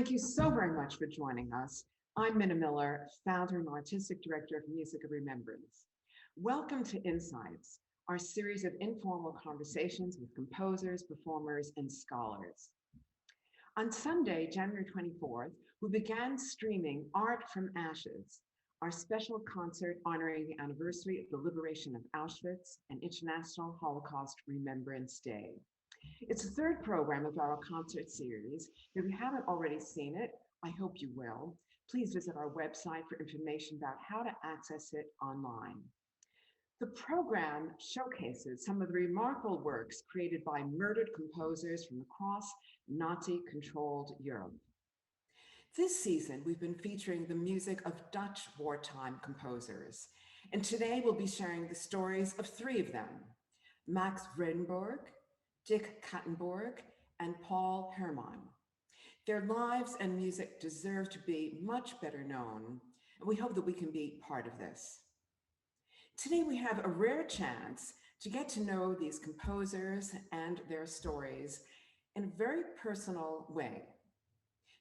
Thank you so very much for joining us. I'm Mina Miller, founder and artistic director of Music of Remembrance. Welcome to Insights, our series of informal conversations with composers, performers, and scholars. On Sunday, January 24th, we began streaming Art from Ashes, our special concert honoring the anniversary of the liberation of Auschwitz and International Holocaust Remembrance Day. It's the third program of our concert series. If you haven't already seen it, I hope you will. Please visit our website for information about how to access it online. The program showcases some of the remarkable works created by murdered composers from across Nazi-controlled Europe. This season, we've been featuring the music of Dutch wartime composers, and today we'll be sharing the stories of three of them: Max Vredenburg, Dick Kattenburg, and Paul Hermann. Their lives and music deserve to be much better known, and we hope that we can be part of this. Today we have a rare chance to get to know these composers and their stories in a very personal way.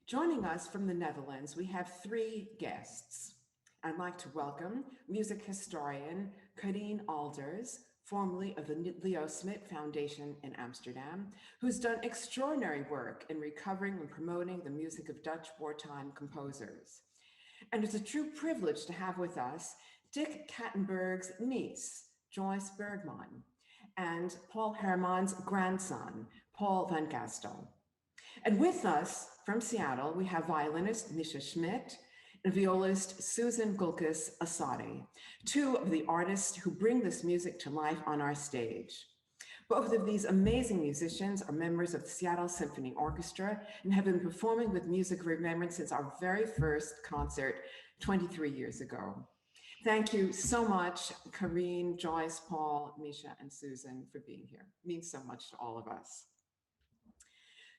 Joining us from the Netherlands, we have three guests. I'd like to welcome music historian Carine Alders, formerly of the Leo Shmidt Foundation in Amsterdam, who's done extraordinary work in recovering and promoting the music of Dutch wartime composers. And it's a true privilege to have with us Dick Kattenburg's niece, Joyce Bergman, and Paul Hermann's grandson, Paul van Gastel. And with us from Seattle, we have violinist Mikhail Shmidt and violist Susan Gulkis Assadi, two of the artists who bring this music to life on our stage. Both of these amazing musicians are members of the Seattle Symphony Orchestra and have been performing with Music of Remembrance since our very first concert 23 years ago. Thank you so much, Carine, Joyce, Paul, Misha, and Susan, for being here. It means so much to all of us.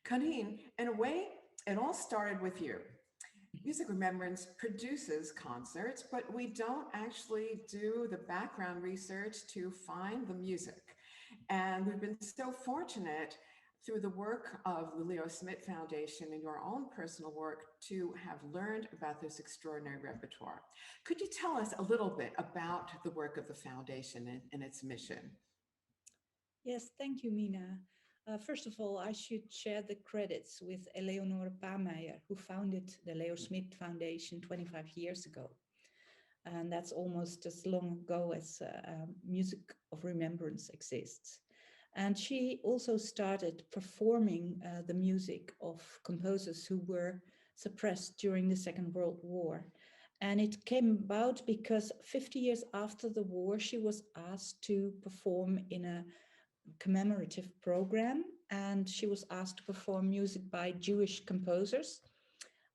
Carine, in a way, it all started with you. Music Remembrance produces concerts, but we don't actually do the background research to find the music. And we've been so fortunate through the work of the Leo Shmidt Foundation and your own personal work to have learned about this extraordinary repertoire. Could you tell us a little bit about the work of the foundation and its mission? Yes, thank you, Mina. First of all, I should share the credits with Eleonore Pameyer, who founded the Leo Shmidt Foundation 25 years ago. And that's almost as long ago as Music of Remembrance exists. And she also started performing the music of composers who were suppressed during the Second World War. And it came about because 50 years after the war, she was asked to perform in a commemorative program, and she was asked to perform music by Jewish composers,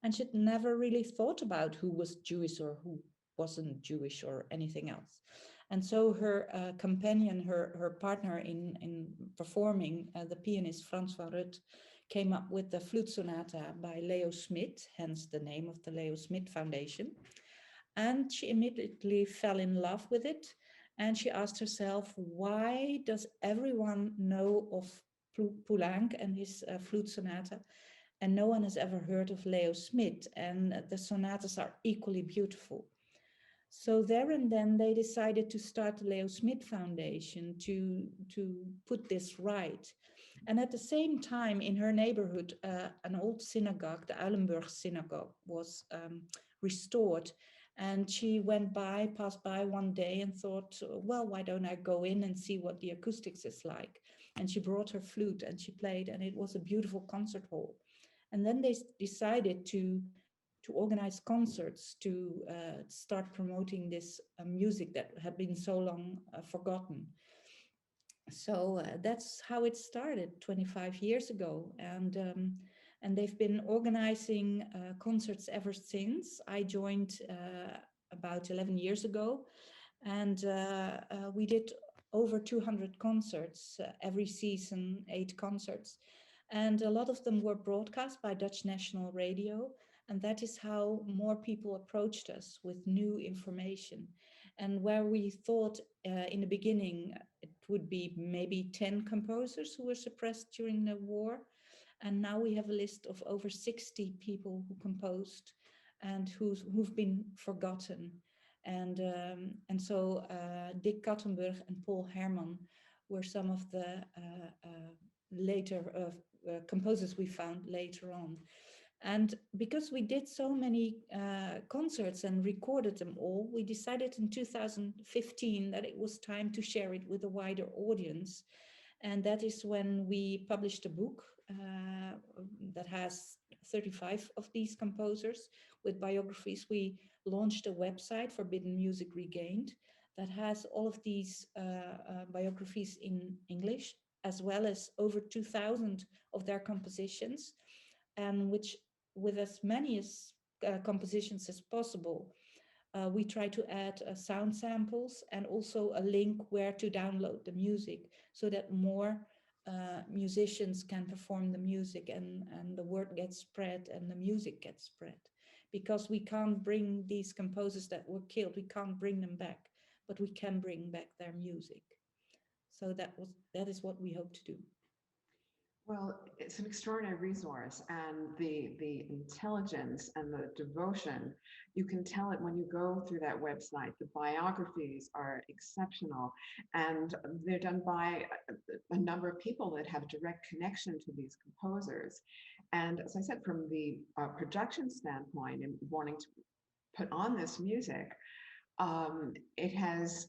and she'd never really thought about who was Jewish or who wasn't Jewish or anything else. And so her companion, her partner in performing, the pianist Frans van Rut, came up with the flute sonata by Leo Shmidt, hence the name of the Leo Shmidt Foundation. And she immediately fell in love with it. And she asked herself, why does everyone know of Poulenc and his flute sonata, and no one has ever heard of Leo Shmidt? And the sonatas are equally beautiful. So there and then they decided to start the Leo Shmidt Foundation to put this right. And at the same time, in her neighborhood, an old synagogue, the Eilenburg synagogue, was restored. And she passed by one day and thought, well, why don't I go in and see what the acoustics is like? And she brought her flute and she played, and it was a beautiful concert hall. And then they decided to organize concerts to start promoting this music that had been so long forgotten. So that's how it started 25 years ago. And they've been organizing concerts ever since. I joined about 11 years ago, and we did over 200 concerts every season, 8 concerts. And a lot of them were broadcast by Dutch National Radio. And that is how more people approached us with new information. And where we thought in the beginning it would be maybe 10 composers who were suppressed during the war, And now we have a list of over 60 people who composed and who've been forgotten. And so Dick Kattenburg and Paul Hermann were some of the later composers we found later on. And because we did so many concerts and recorded them all, we decided in 2015 that it was time to share it with a wider audience. And that is when we published a book that has 35 of these composers with biographies. We launched a website, Forbidden Music Regained, that has all of these biographies in English, as well as over 2,000 of their compositions, and which, with as many compositions as possible, we try to add sound samples and also a link where to download the music so that more musicians can perform the music, and the word gets spread and the music gets spread. Because we can't bring these composers that were killed, we can't bring them back, but we can bring back their music. So that is what we hope to do. Well, it's an extraordinary resource, and the intelligence and the devotion, you can tell it when you go through that website. The biographies are exceptional, and they're done by a number of people that have direct connection to these composers. And as I said, from the production standpoint and wanting to put on this music, it has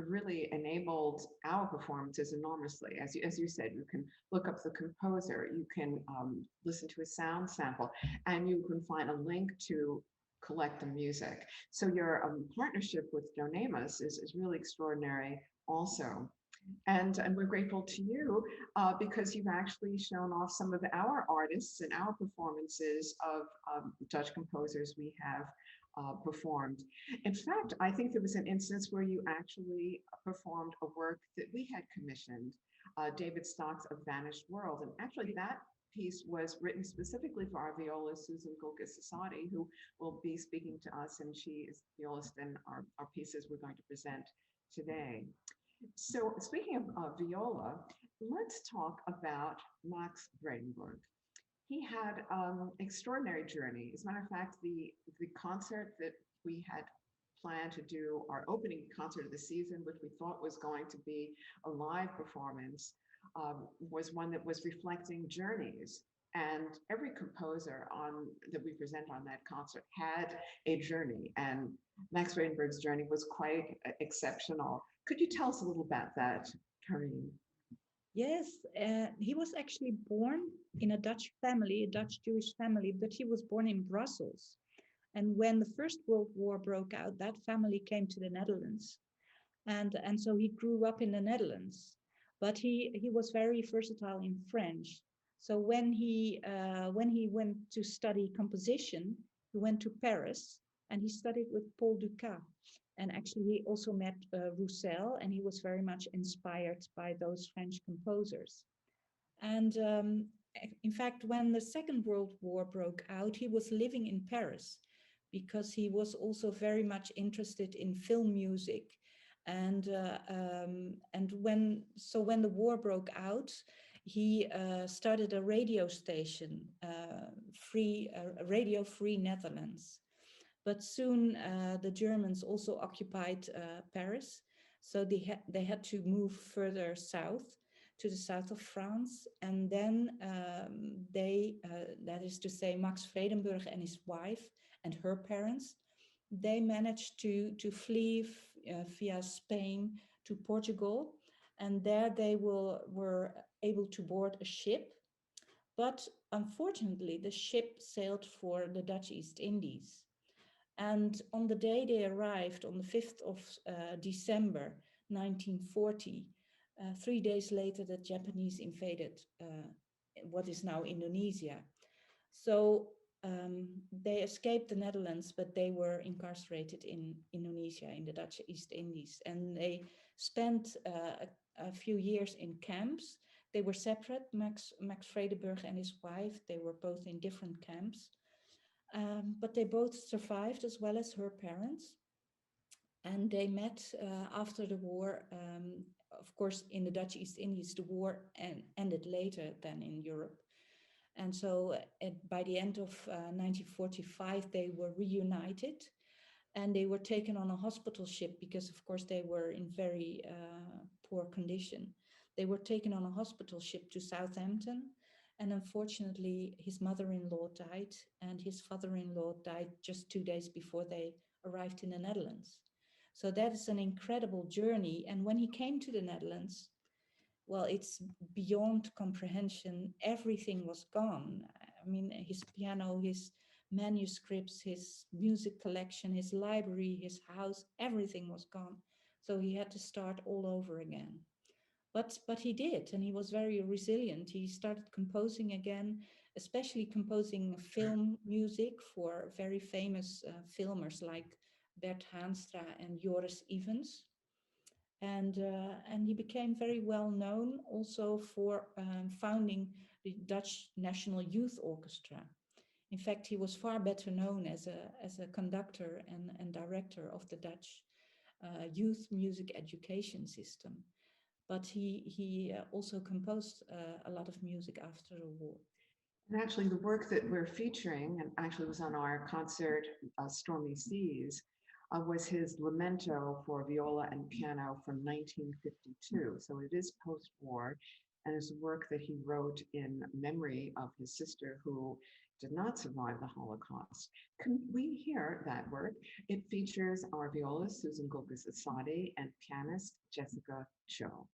really enabled our performances enormously. As you said, you can look up the composer, you can listen to a sound sample, and you can find a link to collect the music. So your partnership with Donemus is really extraordinary also. And we're grateful to you because you've actually shown off some of our artists and our performances of Dutch composers we have performed. In fact, I think there was an instance where you actually performed a work that we had commissioned, David Stock's A Vanished World. And actually that piece was written specifically for our violist, Susan Gulkis Assadi, who will be speaking to us, and she is the violist in our pieces we're going to present today. So speaking of viola, let's talk about Max Bradenburg. He had extraordinary journey. As a matter of fact, the concert that we had planned to do, our opening concert of the season, which we thought was going to be a live performance, was one that was reflecting journeys. And every composer that we present on that concert had a journey, and Max Rainburg's journey was quite exceptional. Could you tell us a little about that, Carine? Yes, he was actually born in a Dutch family, a Dutch Jewish family, but he was born in Brussels. And when the First World War broke out, that family came to the Netherlands. And so he grew up in the Netherlands, but he was very versatile in French. So when he went to study composition, he went to Paris and he studied with Paul Dukas. And actually, he also met Roussel, and he was very much inspired by those French composers. And in fact, when the Second World War broke out, he was living in Paris because he was also very much interested in film music. And when the war broke out, he started a radio station, Radio Free Netherlands. But soon the Germans also occupied Paris, so they had to move further south to the south of France, and then that is to say, Max Vredenburg and his wife and her parents, they managed to flee via Spain to Portugal, and there they were able to board a ship. But unfortunately, the ship sailed for the Dutch East Indies. And on the day they arrived, on the 5th of December 1940, 3 days later, the Japanese invaded what is now Indonesia. So they escaped the Netherlands, but they were incarcerated in Indonesia, in the Dutch East Indies. And they spent a few years in camps. They were separate, Max Vredenburg and his wife. They were both in different camps. But they both survived, as well as her parents. And they met after the war. Of course, in the Dutch East Indies, the war ended later than in Europe. And so by the end of 1945, they were reunited, and they were taken on a hospital ship because, of course, they were in very poor condition. They were taken on a hospital ship to Southampton, and unfortunately, his mother-in-law died, and his father-in-law died just 2 days before they arrived in the Netherlands. So that is an incredible journey. And when he came to the Netherlands, well, it's beyond comprehension. Everything was gone. I mean, his piano, his manuscripts, his music collection, his library, his house, everything was gone. So he had to start all over again. But he did, and he was very resilient. He started composing again, especially composing film music for very famous filmers like Bert Haanstra and Joris Ivens. And he became very well known also for founding the Dutch National Youth Orchestra. In fact, he was far better known as a conductor and director of the Dutch youth music education system. But he also composed a lot of music after the war. And actually, the work that we're featuring, and actually was on our concert, Stormy Seas, was his Lamento for viola and piano from 1952. So it is post-war, and is work that he wrote in memory of his sister who did not survive the Holocaust. Can we hear that work? It features our violist, Susan Gulkis Assadi, and pianist, Jessica Cho.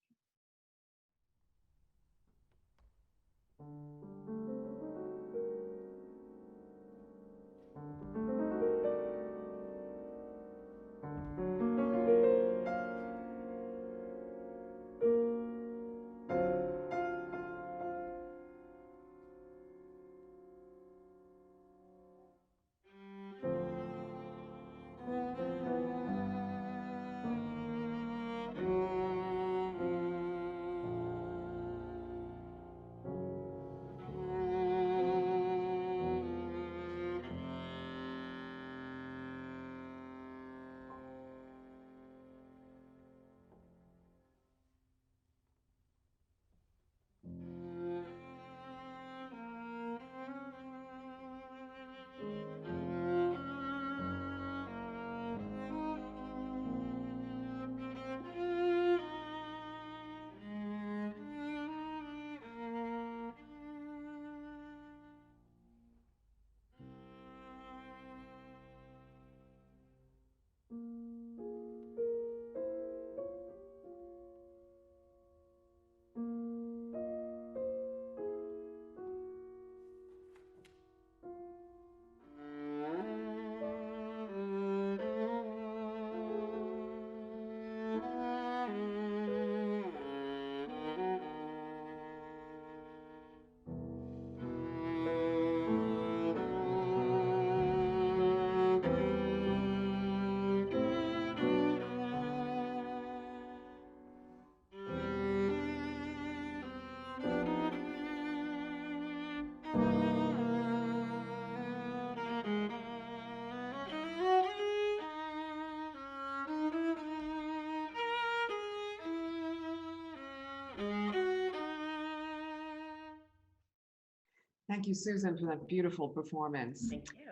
Thank you, Susan, for that beautiful performance. Thank you.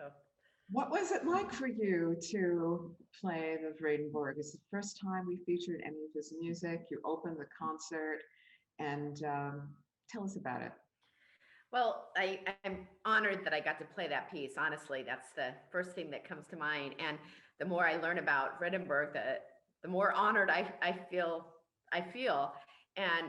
What was it like for you to play the Vredenburg? It's the first time we featured any of his music. You opened the concert, and tell us about it. Well, I'm honored that I got to play that piece. Honestly, that's the first thing that comes to mind. And the more I learn about Vredenburg, the more honored I feel. And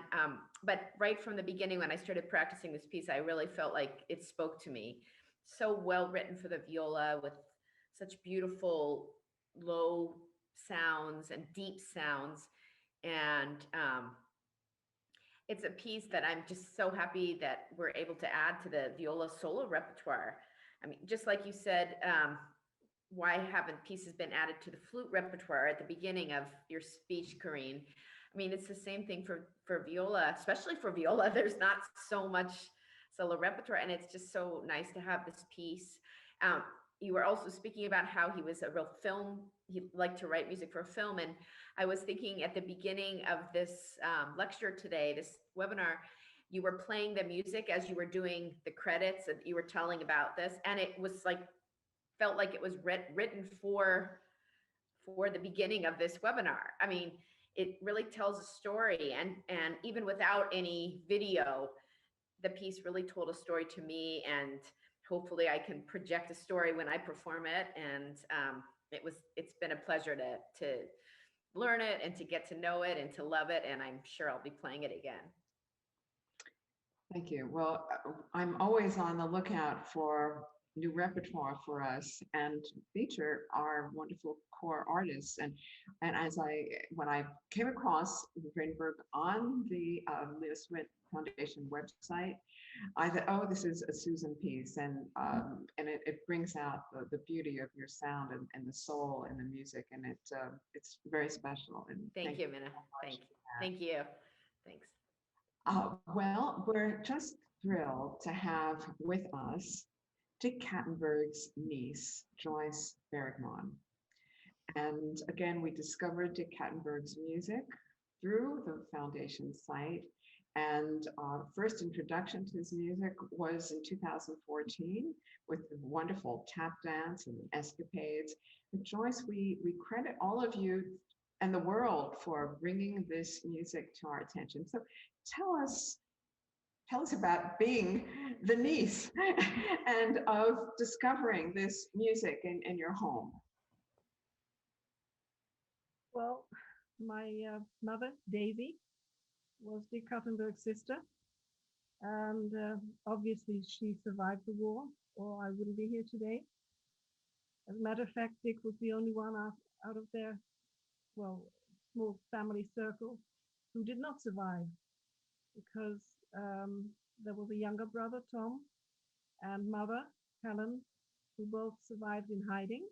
but right from the beginning, when I started practicing this piece, I really felt like it spoke to me. So well written for the viola, with such beautiful low sounds and deep sounds. And it's a piece that I'm just so happy that we're able to add to the viola solo repertoire. I mean, just like you said, why haven't pieces been added to the flute repertoire at the beginning of your speech, Carine? I mean, it's the same thing for viola, especially for viola. There's not so much solo repertoire, and it's just so nice to have this piece. You were also speaking about how he was a real he liked to write music for a film. And I was thinking at the beginning of this lecture today, this webinar, you were playing the music as you were doing the credits, and you were telling about this, and it was like, felt like it was written for the beginning of this webinar. I mean, it really tells a story, and even without any video, the piece really told a story to me, and hopefully I can project a story when I perform it. And it's been a pleasure to learn it and to get to know it and to love it, and I'm sure I'll be playing it again. Thank you. Well, I'm always on the lookout for new repertoire for us and feature our wonderful core artists. And when I came across Vredenburg on the Leo Schmidt Foundation website, I thought, oh, this is a Susan piece, and it brings out the beauty of your sound and the soul in the music, and it's very special. And Thank you, Mina. Thank you. Thanks. Well, we're just thrilled to have with us Dick Kattenburg's niece, Joyce Bergman. And again, we discovered Dick Kattenburg's music through the foundation site. And our first introduction to his music was in 2014 with the wonderful tap dance and escapades. But Joyce, we credit all of you and the world for bringing this music to our attention. So tell us about being the niece and of discovering this music in your home. Well, my mother, Davy, was Dick Kattenburg's sister, and obviously she survived the war, or I wouldn't be here today. As a matter of fact, Dick was the only one out of their, well, small family circle who did not survive, because there was a younger brother, Tom, and mother, Helen, who both survived in hiding.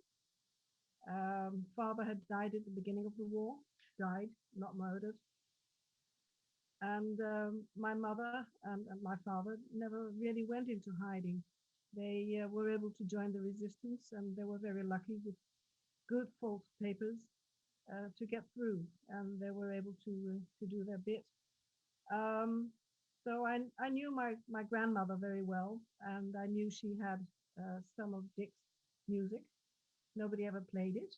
Father had died at the beginning of the war, died, not murdered. And my mother and my father never really went into hiding. They were able to join the resistance, and they were very lucky with good false papers to get through, and they were able to do their bit. So I knew my grandmother very well, and I knew she had some of Dick's music. Nobody ever played it.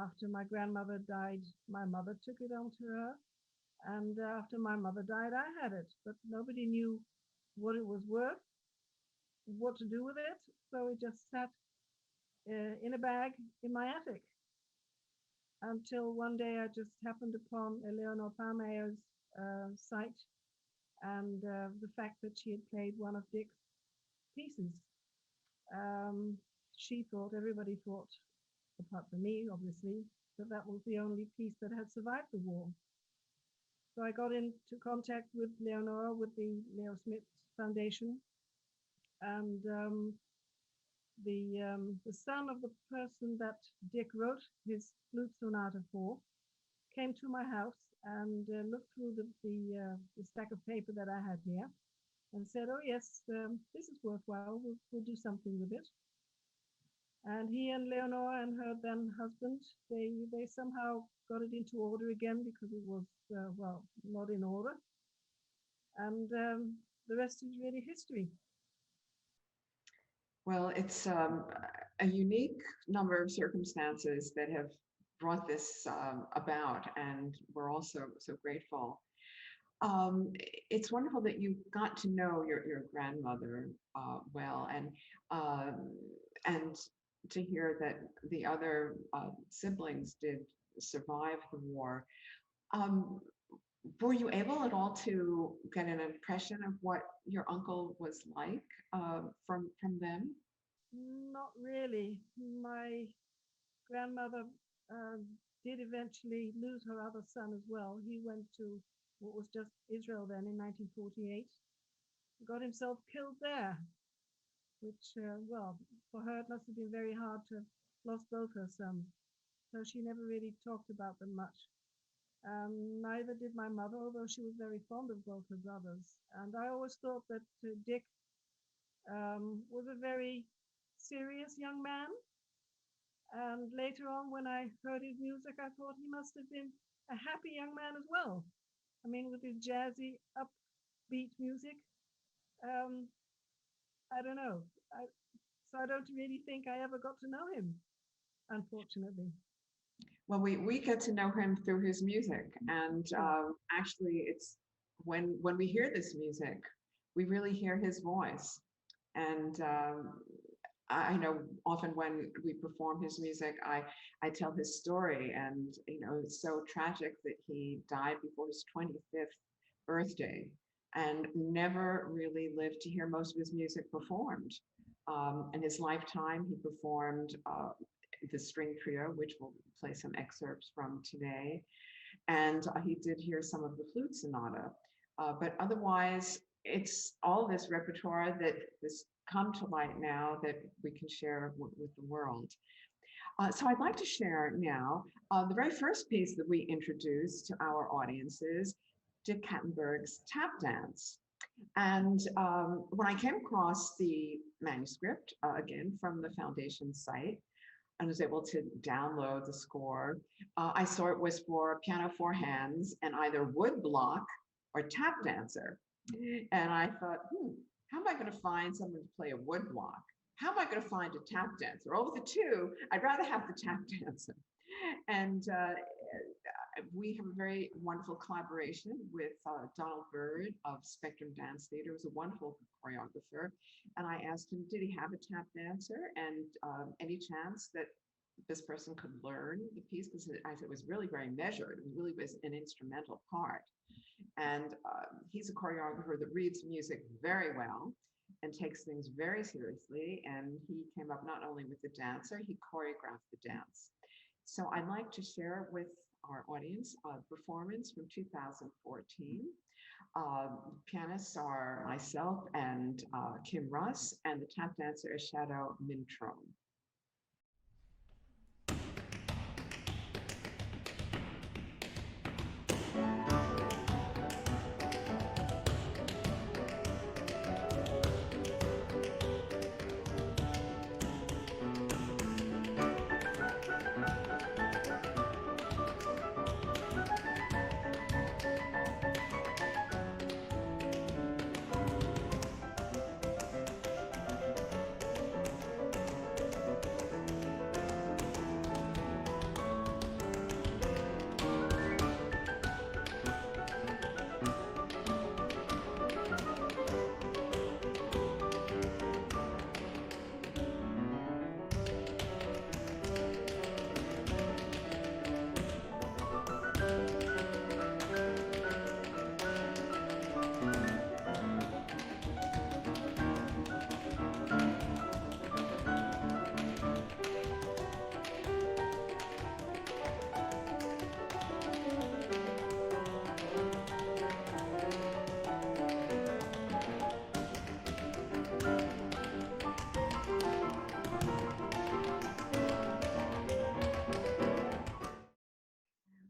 After my grandmother died, my mother took it on to her. And after my mother died, I had it, but nobody knew what it was worth, what to do with it. So it just sat in a bag in my attic until one day I just happened upon Eleanor Palmeyer's site, and the fact that she had played one of Dick's pieces. Everybody thought, apart from me, obviously, that was the only piece that had survived the war. So I got into contact with Leonora, with the Leo Schmidt Foundation, and the son of the person that Dick wrote his flute sonata for came to my house and looked through the stack of paper that I had here and said, "Oh yes, this is worthwhile. We'll do something with it." And he and Leonora and her then husband, they somehow got it into order again, because it was, well, not in order. And the rest is really history. Well, it's a unique number of circumstances that have brought this about, and we're also so grateful. It's wonderful that you got to know your grandmother well, and to hear that the other siblings did survive the war. Were you able at all to get an impression of what your uncle was like from them? Not really. My grandmother did eventually lose her other son as well. He went to what was just Israel then in 1948, got himself killed there, which, well, for her it must have been very hard to have lost both her sons. So she never really talked about them much. Neither did my mother, although she was very fond of both her brothers. And I always thought that Dick was a very serious young man. And later on, when I heard his music, I thought he must have been a happy young man as well. I mean, with his jazzy, beat music. Um, I don't know. So I don't really think I ever got to know him, unfortunately. Well, we get to know him through his music, and actually, it's when we hear this music, we really hear his voice. And I know often when we perform his music, I tell his story, and it's so tragic that he died before his 25th birthday, and never really lived to hear most of his music performed. In his lifetime, he performed the string trio, which we'll play some excerpts from today. And he did hear some of the flute sonata. But otherwise, it's all this repertoire that has come to light now that we can share with the world. So I'd like to share now the very first piece that we introduced to our audiences, Dick Kattenburg's Tap Dance. And when I came across the manuscript, again, from the foundation site, and was able to download the score, I saw it was for piano four hands and either wood block or tap dancer. And I thought, how am I going to find someone to play a wood block? How am I going to find a tap dancer? Over the two, I'd rather have the tap dancer. And we have a very wonderful collaboration with Donald Bird of Spectrum Dance Theater, who's a wonderful choreographer. And I asked him, did he have a tap dancer, and any chance that this person could learn the piece, because it was really very measured. It really was an instrumental part. And he's a choreographer that reads music very well and takes things very seriously. And he came up not only with the dancer, he choreographed the dance. So I'd like to share with our audience a performance from 2014. Pianists are myself and Kim Russ, and the tap dancer is Shadow Mintro.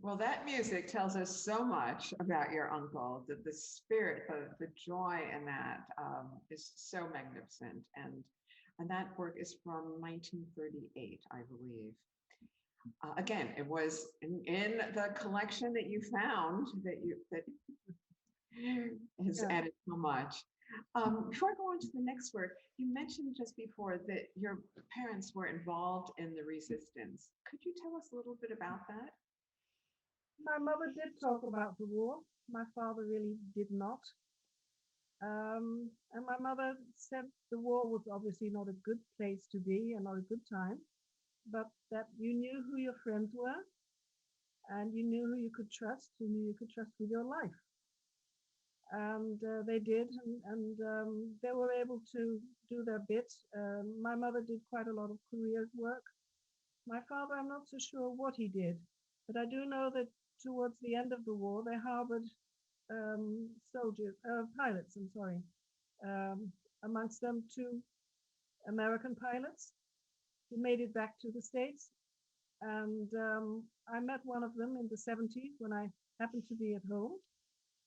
Well, that music tells us so much about your uncle, that the spirit, the joy in that is so magnificent. And that work is from 1938, I believe. Again, it was in the collection that you found that has added so much. Before I go on to the next work, you mentioned just before that your parents were involved in the resistance. Could you tell us a little bit about that? My mother did talk about the war. My father really did not. And my mother said the war was obviously not a good place to be and not a good time, but that you knew who your friends were and you knew who you could trust, who you could trust with your life. And they did, and they were able to do their bit. My mother did quite a lot of career work. My father, I'm not so sure what he did, but I do know that towards the end of the war, they harbored pilots, I'm sorry, amongst them 2 American pilots who made it back to the States. And I met one of them in the 70s when I happened to be at home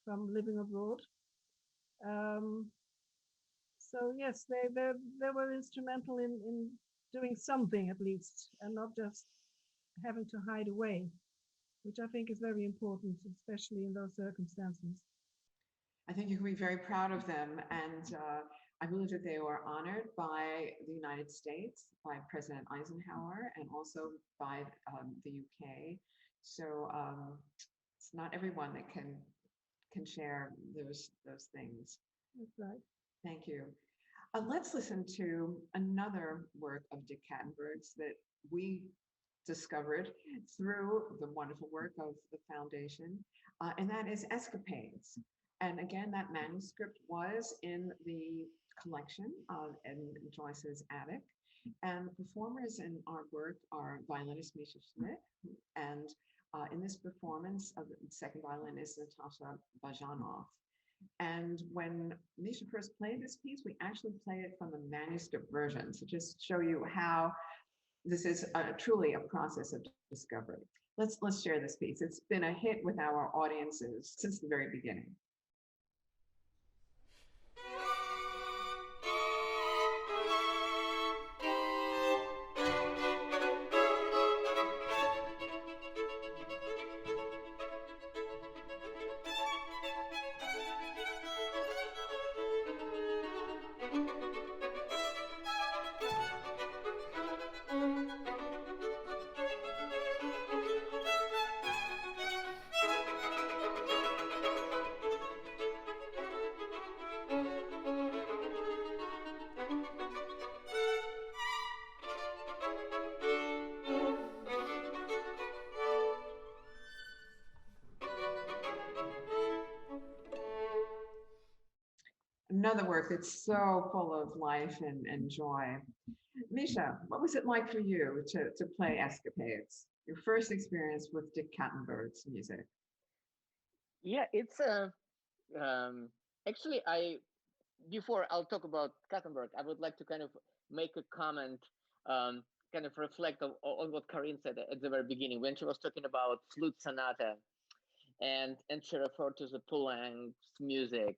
from living abroad. So yes, they were instrumental in doing something at least, and not just having to hide away, which I think is very important, especially in those circumstances. I think you can be very proud of them. And I believe that they were honored by the United States, by President Eisenhower, and also by the UK. So it's not everyone that can share those things. That's right. Thank you. Let's listen to another work of Dick Kattenburg's that we discovered through the wonderful work of the foundation, and that is Escapades. And again, that manuscript was in the collection in Joyce's attic. And the performers in our work are violinist Mikhail Shmidt, and in this performance, the second violinist Natasha Bajanov. And when Misha first played this piece, we actually played it from the manuscript version to just show you how this is truly a process of discovery. Let's share this piece. It's been a hit with our audiences since the very beginning. Another work that's so full of life and joy. Misha, what was it like for you to play Escapades? Your first experience with Dick Kattenburg's music? Yeah, it's actually before I'll talk about Cattenberg, I would like to kind of make a comment, kind of reflect on what Carine said at the very beginning when she was talking about flute sonata, and she referred to the Poulenc's music,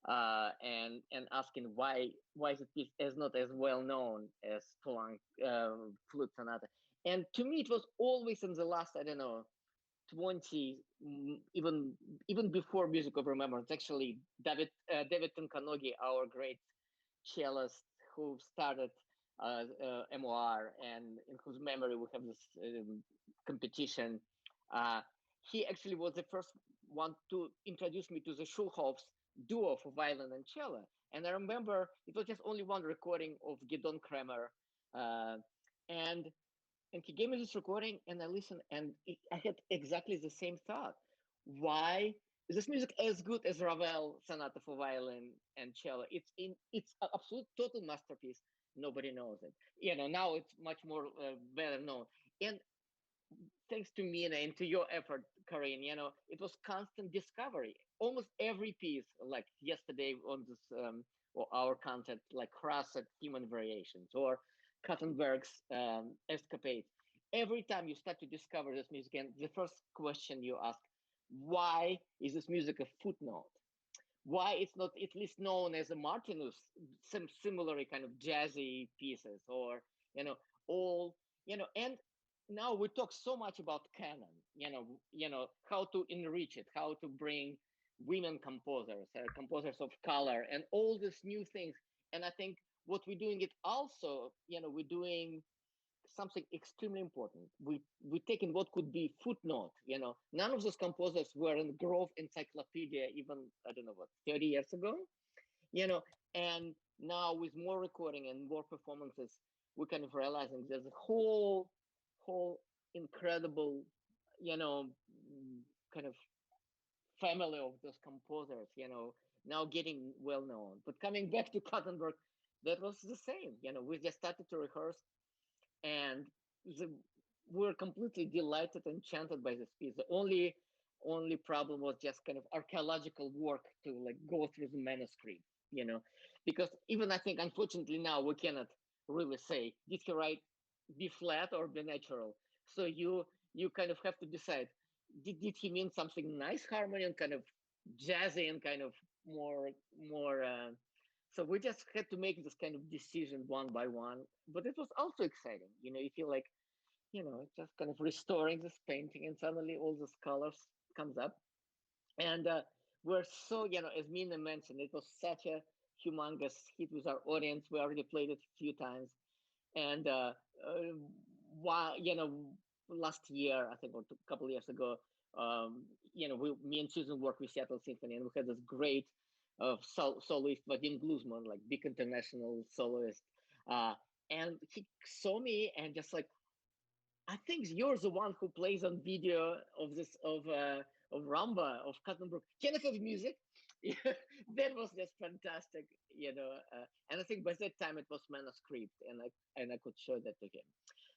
and asking why is it piece as not as well known as Poulenc flute sonata. And to me, it was always in the last, I don't know, 20, even before Music of Remembrance, actually David Tunkanogi, our great cellist who started MOR and in whose memory we have this competition, he actually was the first one to introduce me to the Schulhoff's duo for violin and cello. And I remember it was just only one recording of Gidon Kremer, and he gave me this recording, and I listened, and I had exactly the same thought. Why is this music as good as Ravel Sonata for violin and cello? It's an absolute total masterpiece. Nobody knows it. You know, now it's much more better known. And thanks to Mina and to your effort, Carine, you know, it was constant discovery. Almost every piece, like yesterday on this or our concert, like Krasset Human Variations or Kattenberg's Escapades. Every time you start to discover this music, and the first question you ask, why is this music a footnote? Why it's not at least known as a Martinus, some similar kind of jazzy pieces, or all and now we talk so much about canon, how to enrich it, how to bring women composers, composers of color, and all these new things. And I think what we're doing it also, we're doing something extremely important. We're taking what could be footnote, none of those composers were in Grove Encyclopedia even, I don't know what, 30 years ago, and now with more recording and more performances, we're kind of realizing there's a whole incredible, kind of family of those composers, now getting well known. But coming back to Cattenberg, that was the same. We just started to rehearse, and we're completely delighted, enchanted by this piece. The only problem was just kind of archaeological work to like go through the manuscript, because even I think, unfortunately, now we cannot really say, did he write B flat or B natural? So you kind of have to decide, did he mean something nice harmony and kind of jazzy and kind of more so we just had to make this kind of decision one by one. But it was also exciting, you feel like, just kind of restoring this painting, and suddenly all these colors comes up. And we're so, as Mina mentioned, it was such a humongous hit with our audience. We already played it a few times. And while, last year, I think, or a couple of years ago, me and Susan worked with Seattle Symphony, and we had this great soloist, Vadim Gluzman, like big international soloist. And he saw me and just like, I think you're the one who plays on video of this of Ramba of Cattenberg. Can I have music? That was just fantastic, and I think by that time it was manuscript, and I could show that to him.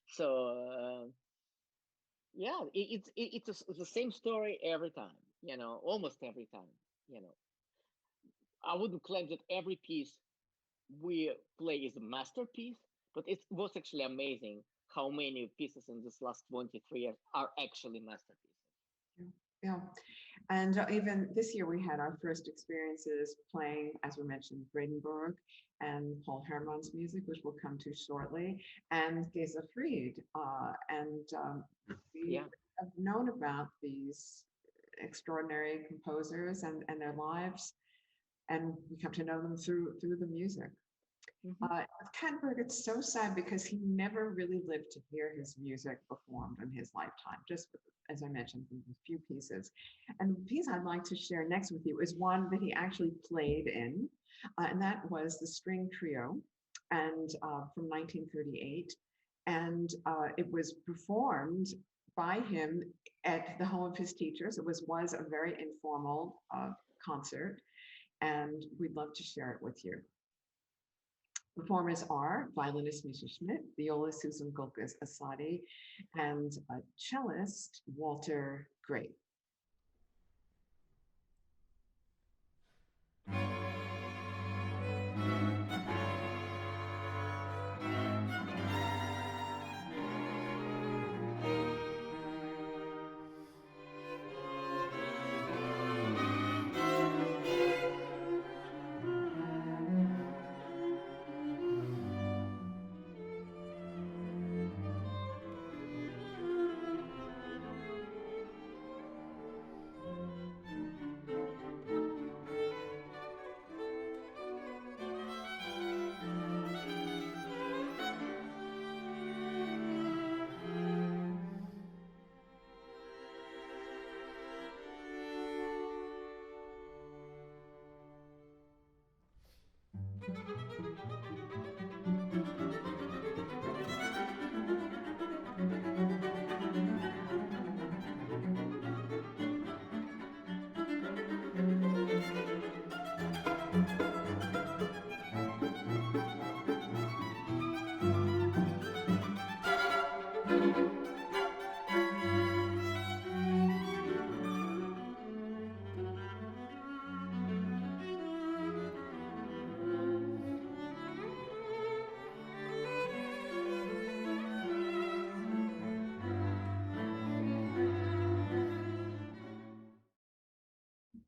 So yeah, it's the same story every time, almost every time. I wouldn't claim that every piece we play is a masterpiece, but it was actually amazing how many pieces in this last 23 years are actually masterpieces. Yeah. And even this year, we had our first experiences playing, as we mentioned, Bradenburg and Paul Hermann's music, which we'll come to shortly, and Geza Fried. We have known about these extraordinary composers and their lives, and we come to know them through the music. With Cattenberg, it's so sad because he never really lived to hear his music performed in his lifetime, just as I mentioned, a few pieces. And the piece I'd like to share next with you is one that he actually played in, and that was the String Trio, and from 1938. And it was performed by him at the home of his teachers. It was a very informal concert, and we'd love to share it with you. Performers are violinist Mikhail Shmidt, violist Susan Gulkis Assadi, and cellist Walter Gray.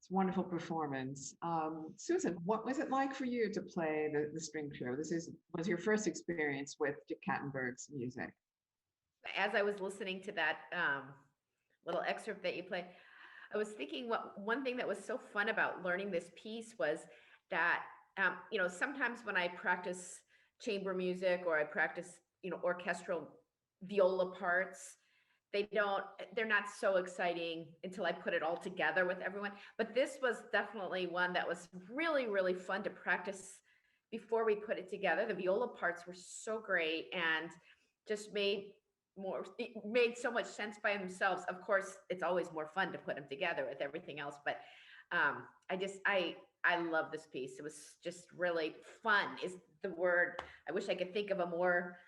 It's a wonderful performance. Susan, what was it like for you to play the String Trio? Was your first experience with Dick Kattenburg's music. As I was listening to that little excerpt that you played, I was thinking one thing that was so fun about learning this piece was that, sometimes when I practice chamber music or I practice, orchestral viola parts, they're not so exciting until I put it all together with everyone. But this was definitely one that was really, really fun to practice before we put it together. The viola parts were so great and just made so much sense by themselves. Of course, it's always more fun to put them together with everything else, but I love this piece. It was just really fun is the word. I wish I could think of a more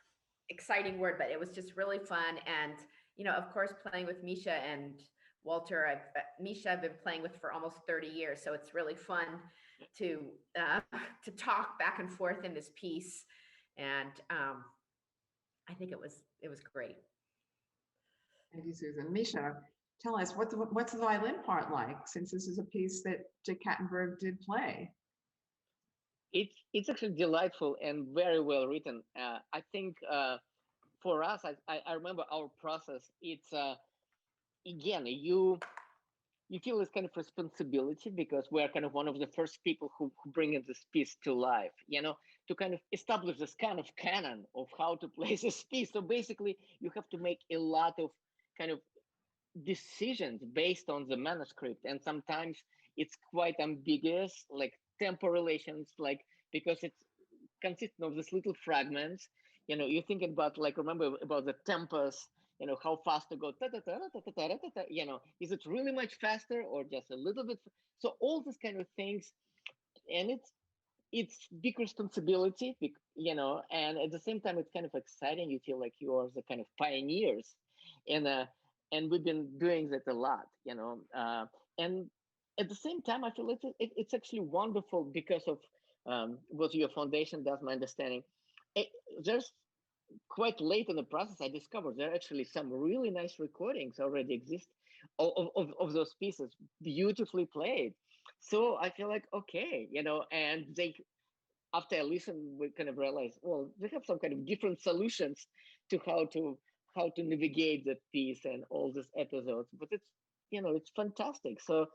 exciting word, but it was just really fun. And of course, playing with Misha and Walter, Misha I've been playing with for almost 30 years. So it's really fun to talk back and forth in this piece. And I think it was great. Thank you, Susan. Misha, tell us, what's the violin part like, since this is a piece that Dick Kattenburg did play? It's actually delightful and very well written. I think for us, I remember our process. It's again, you you feel this kind of responsibility because we are kind of one of the first people who bring in this piece to life, to kind of establish this kind of canon of how to play this piece. So basically, you have to make a lot of kind of decisions based on the manuscript, and sometimes it's quite ambiguous, like tempo relations, like because it's consistent of these little fragments. You're thinking about, like, remember about the tempos, how fast to go, is it really much faster or just a little bit? So all these kind of things, and it's big responsibility, and at the same time it's kind of exciting. You feel like you are the kind of pioneers, and and we've been doing that a lot, and at the same time I feel it's actually wonderful because of what your foundation does. My understanding, it, there's quite late in the process I discovered there are actually some really nice recordings already exist of those pieces, beautifully played. So I feel like, okay, and they, after I listened, we kind of realized, well, they have some kind of different solutions to how to navigate that piece and all these episodes. But it's fantastic. So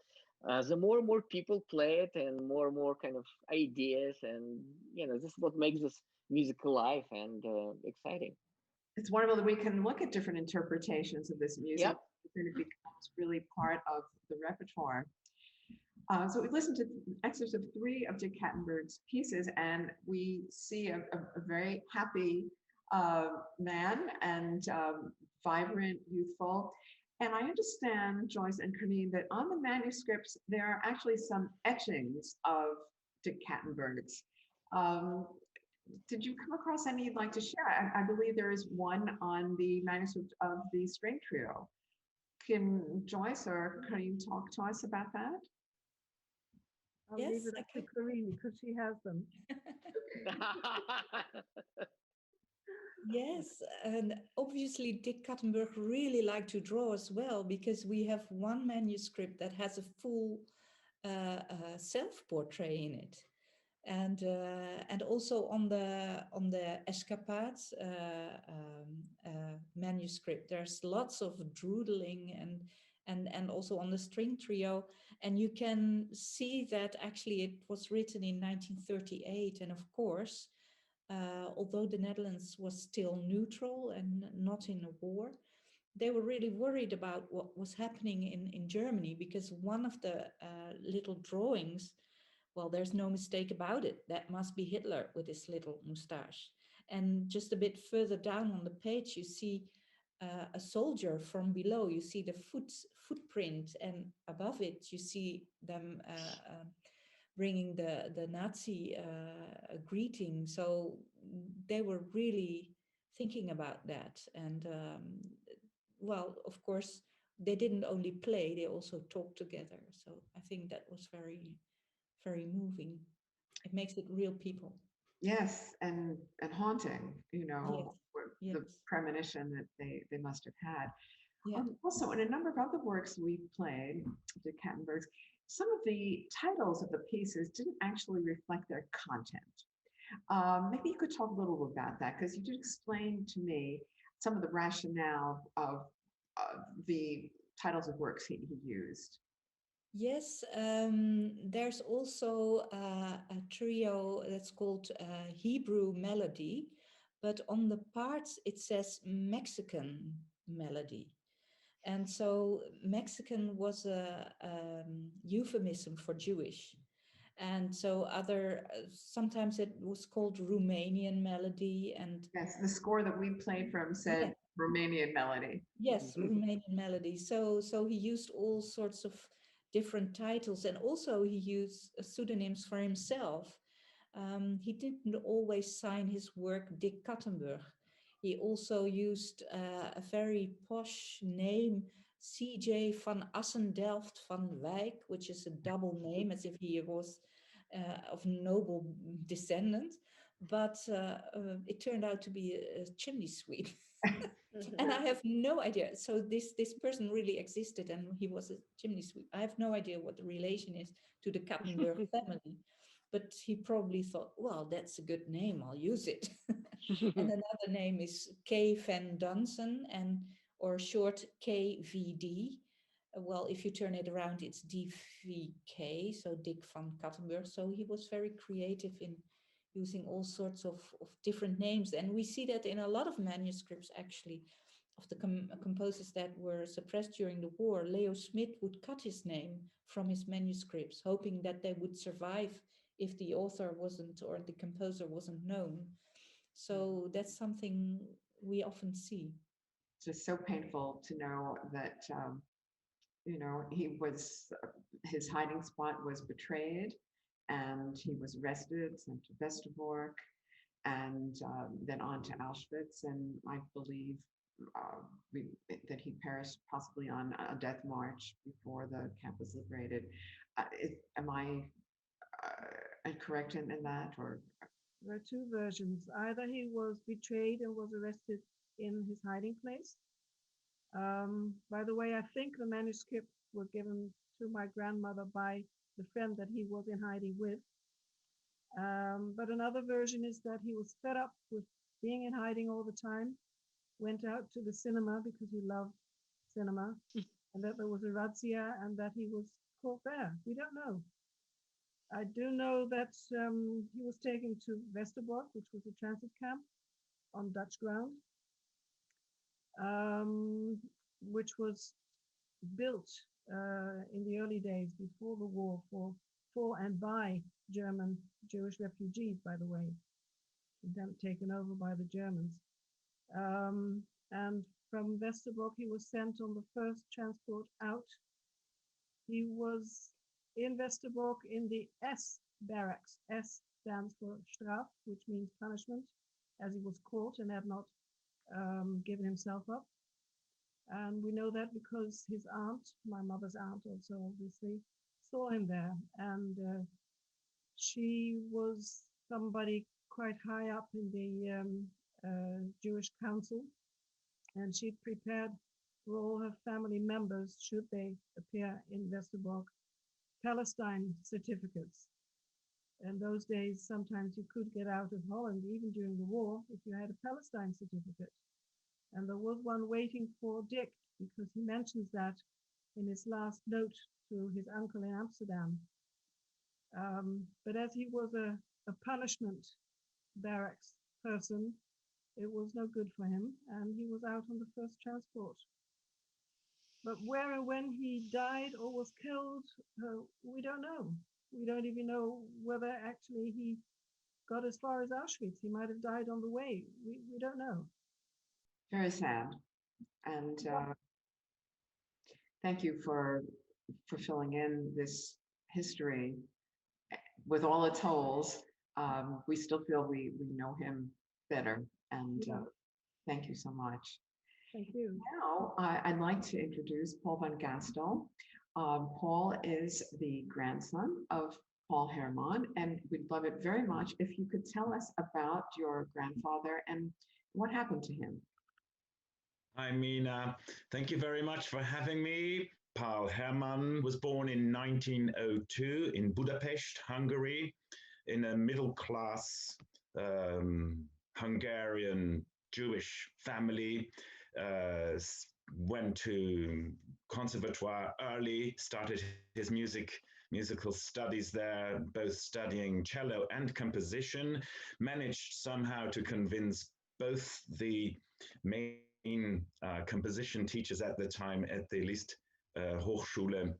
the more and more people play it, and more kind of ideas, and this is what makes this music alive and exciting. It's wonderful that we can look at different interpretations of this music, Yep. and it becomes really part of the repertoire. So we listened to excerpts of 3 of Dick Kattenburg's pieces, and we see a very happy man, and vibrant, youthful. And I understand, Joyce and Carine, that on the manuscripts, there are actually some etchings of Dick Kattenburg's. Um, did you come across any you'd like to share? I believe there is one on the manuscript of the string trio. Can Joyce or Carine talk to us about that? I'll Yes, leave it I up to could. Karine because she has them. Yes, and obviously Dick Kattenburg really liked to draw as well, because we have one manuscript that has a full self-portrait in it, and also on the Escapades manuscript, there's lots of doodling, and also on the string trio, and you can see that actually it was written in 1938, and of course. Although the Netherlands was still neutral and not in a war, they were really worried about what was happening in Germany, because one of the little drawings, well, there's no mistake about it, that must be Hitler with his little moustache. And just a bit further down on the page, you see a soldier from below, you see the footprint, and above it, you see them bringing the Nazi greeting. So they were really thinking about that. And well, of course, they didn't only play, they also talked together. So I think that was very, very moving. It makes it real people. Yes, and haunting, Yes, the yes, premonition that they must have had. yeah. Also, in a number of other works we've played, the Cattenbergs, some of the titles of the pieces didn't actually reflect their content. Maybe you could talk a little about that, because you did explain to me some of the rationale of the titles of works he used. Yes, there's also a trio that's called Hebrew Melody, but on the parts it says Mexican Melody. And so Mexican was a euphemism for Jewish. And so sometimes it was called Romanian Melody, and Yes, the score that we played from yeah, said Romanian melody. yes, Romanian Melody. So he used all sorts of different titles, and also he used pseudonyms for himself. He didn't always sign his work Dick Kattenburg. He also used a very posh name, C.J. van Assendelft van Wijk, which is a double name, as if he was of noble descendant. But it turned out to be a chimney sweep. And I have no idea. So this person really existed, and he was a chimney sweep. I have no idea what the relation is to the Kattenberg family, but he probably thought, well, that's a good name, I'll use it. And another name is K. van Dunsen, or short KVD. Well, if you turn it around, it's DVK, so Dick van Kattenburg. So he was very creative in using all sorts of different names. And we see that in a lot of manuscripts, actually, of the composers that were suppressed during the war. Leo Schmidt would cut his name from his manuscripts, hoping that they would survive if the author wasn't, or the composer wasn't known. So that's something we often see. It's just so painful to know that, you know, his hiding spot was betrayed, and he was arrested, sent to Westerbork, and then on to Auschwitz. And I believe that he perished possibly on a death march before the camp was liberated. Am I correct in that, or? There are two versions. Either he was betrayed and was arrested in his hiding place. By the way, I think the manuscripts were given to my grandmother by the friend that he was in hiding with. But another version is that he was fed up with being in hiding all the time, went out to the cinema because he loved cinema, and that there was a razzia and that he was caught there. We don't know. I do know that he was taken to Westerbork, which was a transit camp on Dutch ground, which was built in the early days before the war for and by German Jewish refugees, by the way, then taken over by the Germans. And from Westerbork, he was sent on the first transport out. He was in Westerbork in the S barracks. S stands for Straf, which means punishment, as he was caught and had not given himself up. And we know that because his aunt, my mother's aunt also obviously, saw him there. And she was somebody quite high up in the Jewish council. And she prepared for all her family members, should they appear in Westerbork, Palestine certificates. In those days, sometimes you could get out of Holland, even during the war, if you had a Palestine certificate. And there was one waiting for Dick, because he mentions that in his last note to his uncle in Amsterdam. But as he was a punishment barracks person, it was no good for him, and he was out on the first transport. But where and when he died or was killed, we don't know. We don't even know whether actually he got as far as Auschwitz. He might have died on the way. We don't know. Very sad. And thank you for filling in this history with all its holes. We still feel we know him better. And thank you so much. Thank you. Now, I'd like to introduce Paul van Gastel. Paul is the grandson of Paul Hermann, and we'd love it very much if you could tell us about your grandfather and what happened to him. Hi, Mina. Thank you very much for having me. Paul Hermann was born in 1902 in Budapest, Hungary, in a middle-class Hungarian Jewish family. Went to conservatoire early, started his musical studies there, both studying cello and composition, managed somehow to convince both the main composition teachers at the time at the Liszt Hochschule,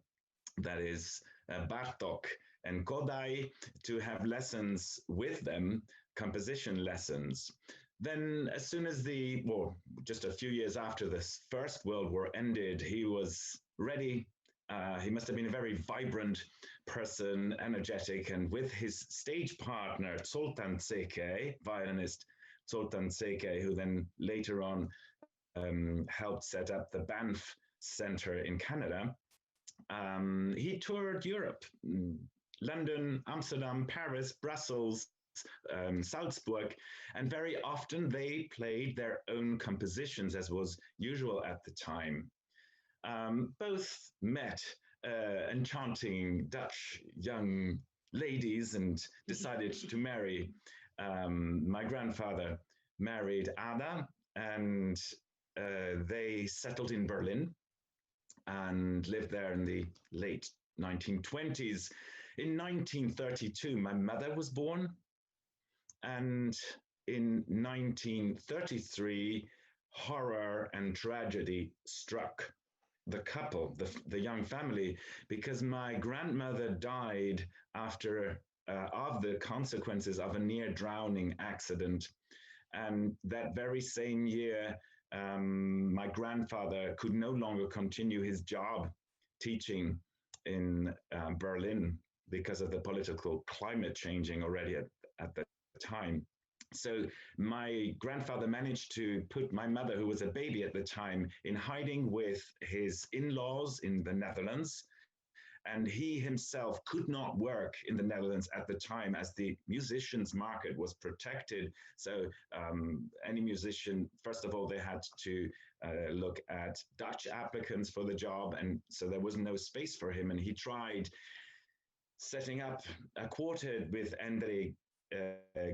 that is Bartók and Kodály, to have lessons with them, composition lessons. Then as soon as just a few years after this First World War ended, he was ready. He must have been a very vibrant person, energetic, and with his stage partner, Zoltán Székely, violinist Zoltán Székely, who then later on helped set up the Banff Center in Canada, he toured Europe, London, Amsterdam, Paris, Brussels, Salzburg, and very often they played their own compositions, as was usual at the time. Both met enchanting Dutch young ladies and decided to marry. My grandfather married Ada, and they settled in Berlin. and lived there in the late 1920s. In 1932, my mother was born, and in 1933, horror and tragedy struck the couple, the young family, because my grandmother died after of the consequences of a near drowning accident. And that very same year, my grandfather could no longer continue his job teaching in Berlin because of the political climate changing already at the time. So my grandfather managed to put my mother, who was a baby at the time, in hiding with his in-laws in the Netherlands. And he himself could not work in the Netherlands at the time, as the musicians market was protected. So any musician, first of all, they had to look at Dutch applicants for the job. And so there was no space for him. And he tried setting up a quartet with Andre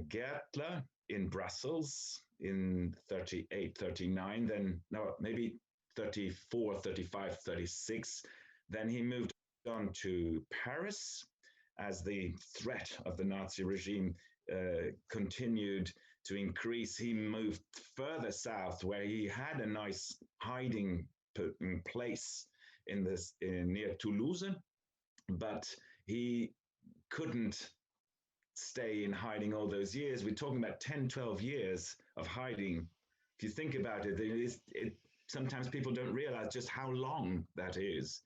Gertler in Brussels in 38, 39, then no, maybe 34, 35, 36. Then he moved on to Paris as the threat of the Nazi regime continued to increase. He moved further south, where he had a nice hiding place near Toulouse, but he couldn't stay in hiding all those years. We're talking about 10, 12 years of hiding. If you think about it, sometimes people don't realize just how long that is.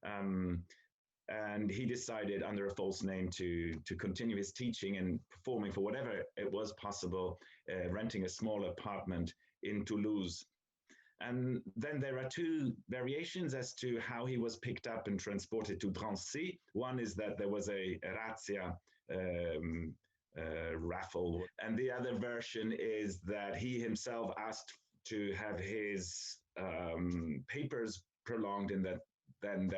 And he decided under a false name to continue his teaching and performing for whatever it was possible, renting a small apartment in Toulouse. And then there are two variations as to how he was picked up and transported to Drancy. One is that there was a razzia raffle, and the other version is that he himself asked to have his papers prolonged, and that then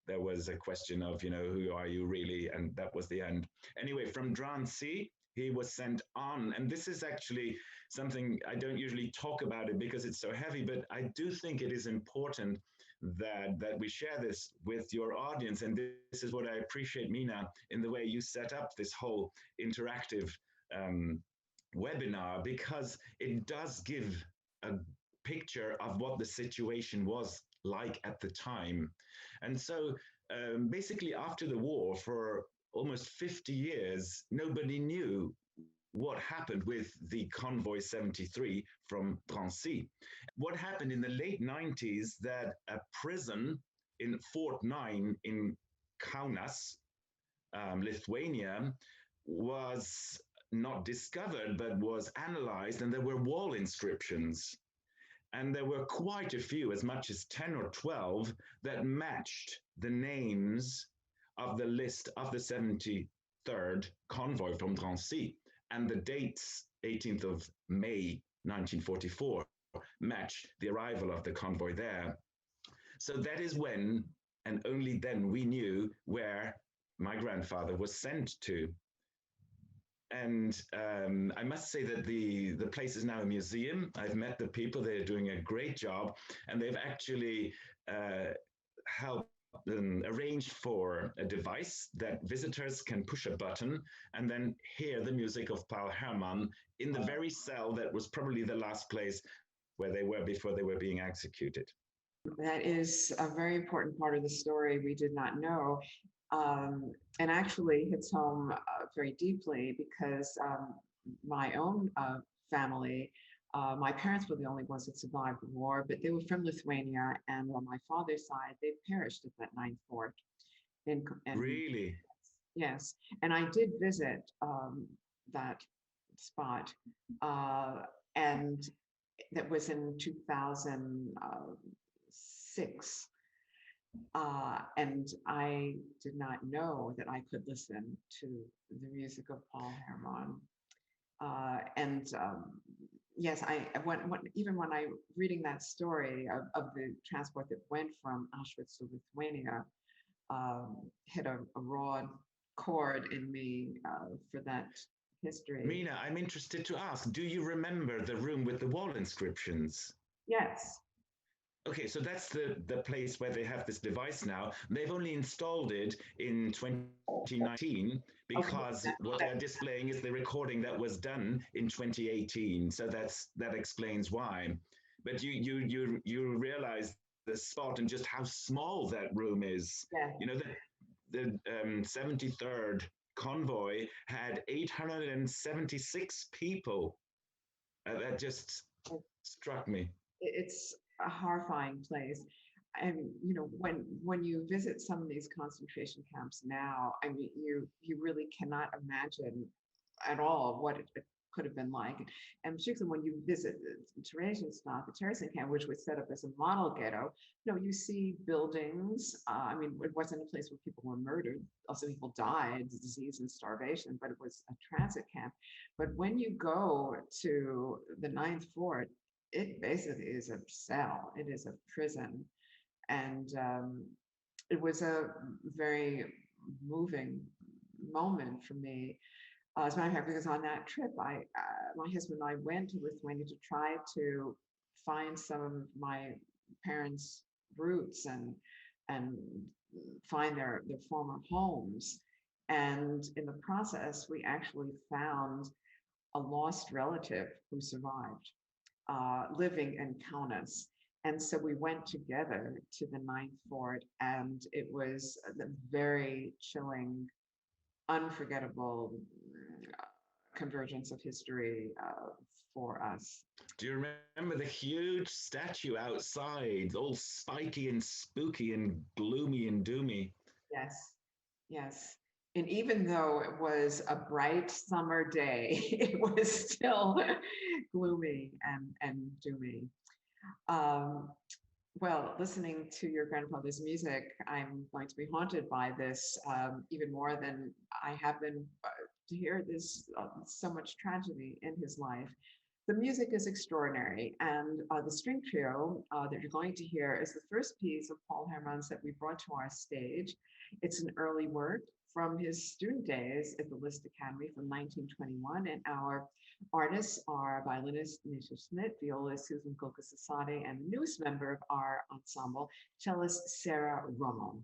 there was a question of, who are you really? And that was the end. Anyway, from Drancy, he was sent on, and this is actually something I don't usually talk about it because it's so heavy, but I do think it is important that we share this with your audience. And this is what I appreciate, Mina, in the way you set up this whole interactive webinar, because it does give a picture of what the situation was like at the time. And so basically after the war, for almost 50 years, nobody knew what happened with the Convoy 73 from Drancy. What happened in the late 90s, that a prison in Fort 9 in Kaunas, Lithuania, was not discovered, but was analyzed, and there were wall inscriptions. And there were quite a few, as much as 10 or 12, that matched the names of the list of the 73rd convoy from Drancy. And the dates, 18th of May, 1944, match the arrival of the convoy there. So that is when, and only then, we knew where my grandfather was sent to. And I must say that the place is now a museum. I've met the people, they're doing a great job, and they've actually helped arranged for a device that visitors can push a button and then hear the music of Paul Hermann in the very cell that was probably the last place where they were before they were being executed. That is a very important part of the story we did not know, and actually hits home very deeply, because my own family, my parents were the only ones that survived the war, but they were from Lithuania, and on my father's side, they perished at that Ninth Fort. Really? Yes, and I did visit that spot, and that was in 2006. And I did not know that I could listen to the music of Paul Hermann. Yes, even when I reading that story of the transport that went from Auschwitz to Lithuania, hit a raw chord in me for that history. Mina, I'm interested to ask, do you remember the room with the wall inscriptions? Yes. Okay, so that's the place where they have this device now. They've only installed it in 2019 because what they're displaying is the recording that was done in 2018. So that explains why. But you realize the spot and just how small that room is. Yeah. You know, the 73rd convoy had 876 people. That just struck me. It's a horrifying place. And you know, when you visit some of these concentration camps now, I mean, you really cannot imagine at all what it could have been like. And particularly when you visit the Theresienstadt, the Terracing camp, which was set up as a model ghetto, you know, you see buildings. I mean, it wasn't a place where people were murdered. Also, people died, disease and starvation, but it was a transit camp. But when you go to the Ninth Fort, it basically is a cell. It is a prison, and it was a very moving moment for me. As a matter of fact, because on that trip, my husband and I went to Lithuania to try to find some of my parents' roots and find their former homes. And in the process, we actually found a lost relative who survived, living in Kaunas. And so we went together to the Ninth Fort, and it was the very chilling, unforgettable convergence of history for us. Do you remember the huge statue outside, all spiky and spooky and gloomy and doomy? Yes, yes. And even though it was a bright summer day, it was still gloomy and doomy. Well, listening to your grandfather's music, I'm going to be haunted by this even more than I have been to hear this so much tragedy in his life. The music is extraordinary, and the string trio that you're going to hear is the first piece of Paul Hermann's that we brought to our stage. It's an early work from his student days at the Liszt Academy from 1921, and our artists are violinist Mikhail Shmidt, violist Susan Gulkis Assadi, and the newest member of our ensemble, cellist Sarah Rommel.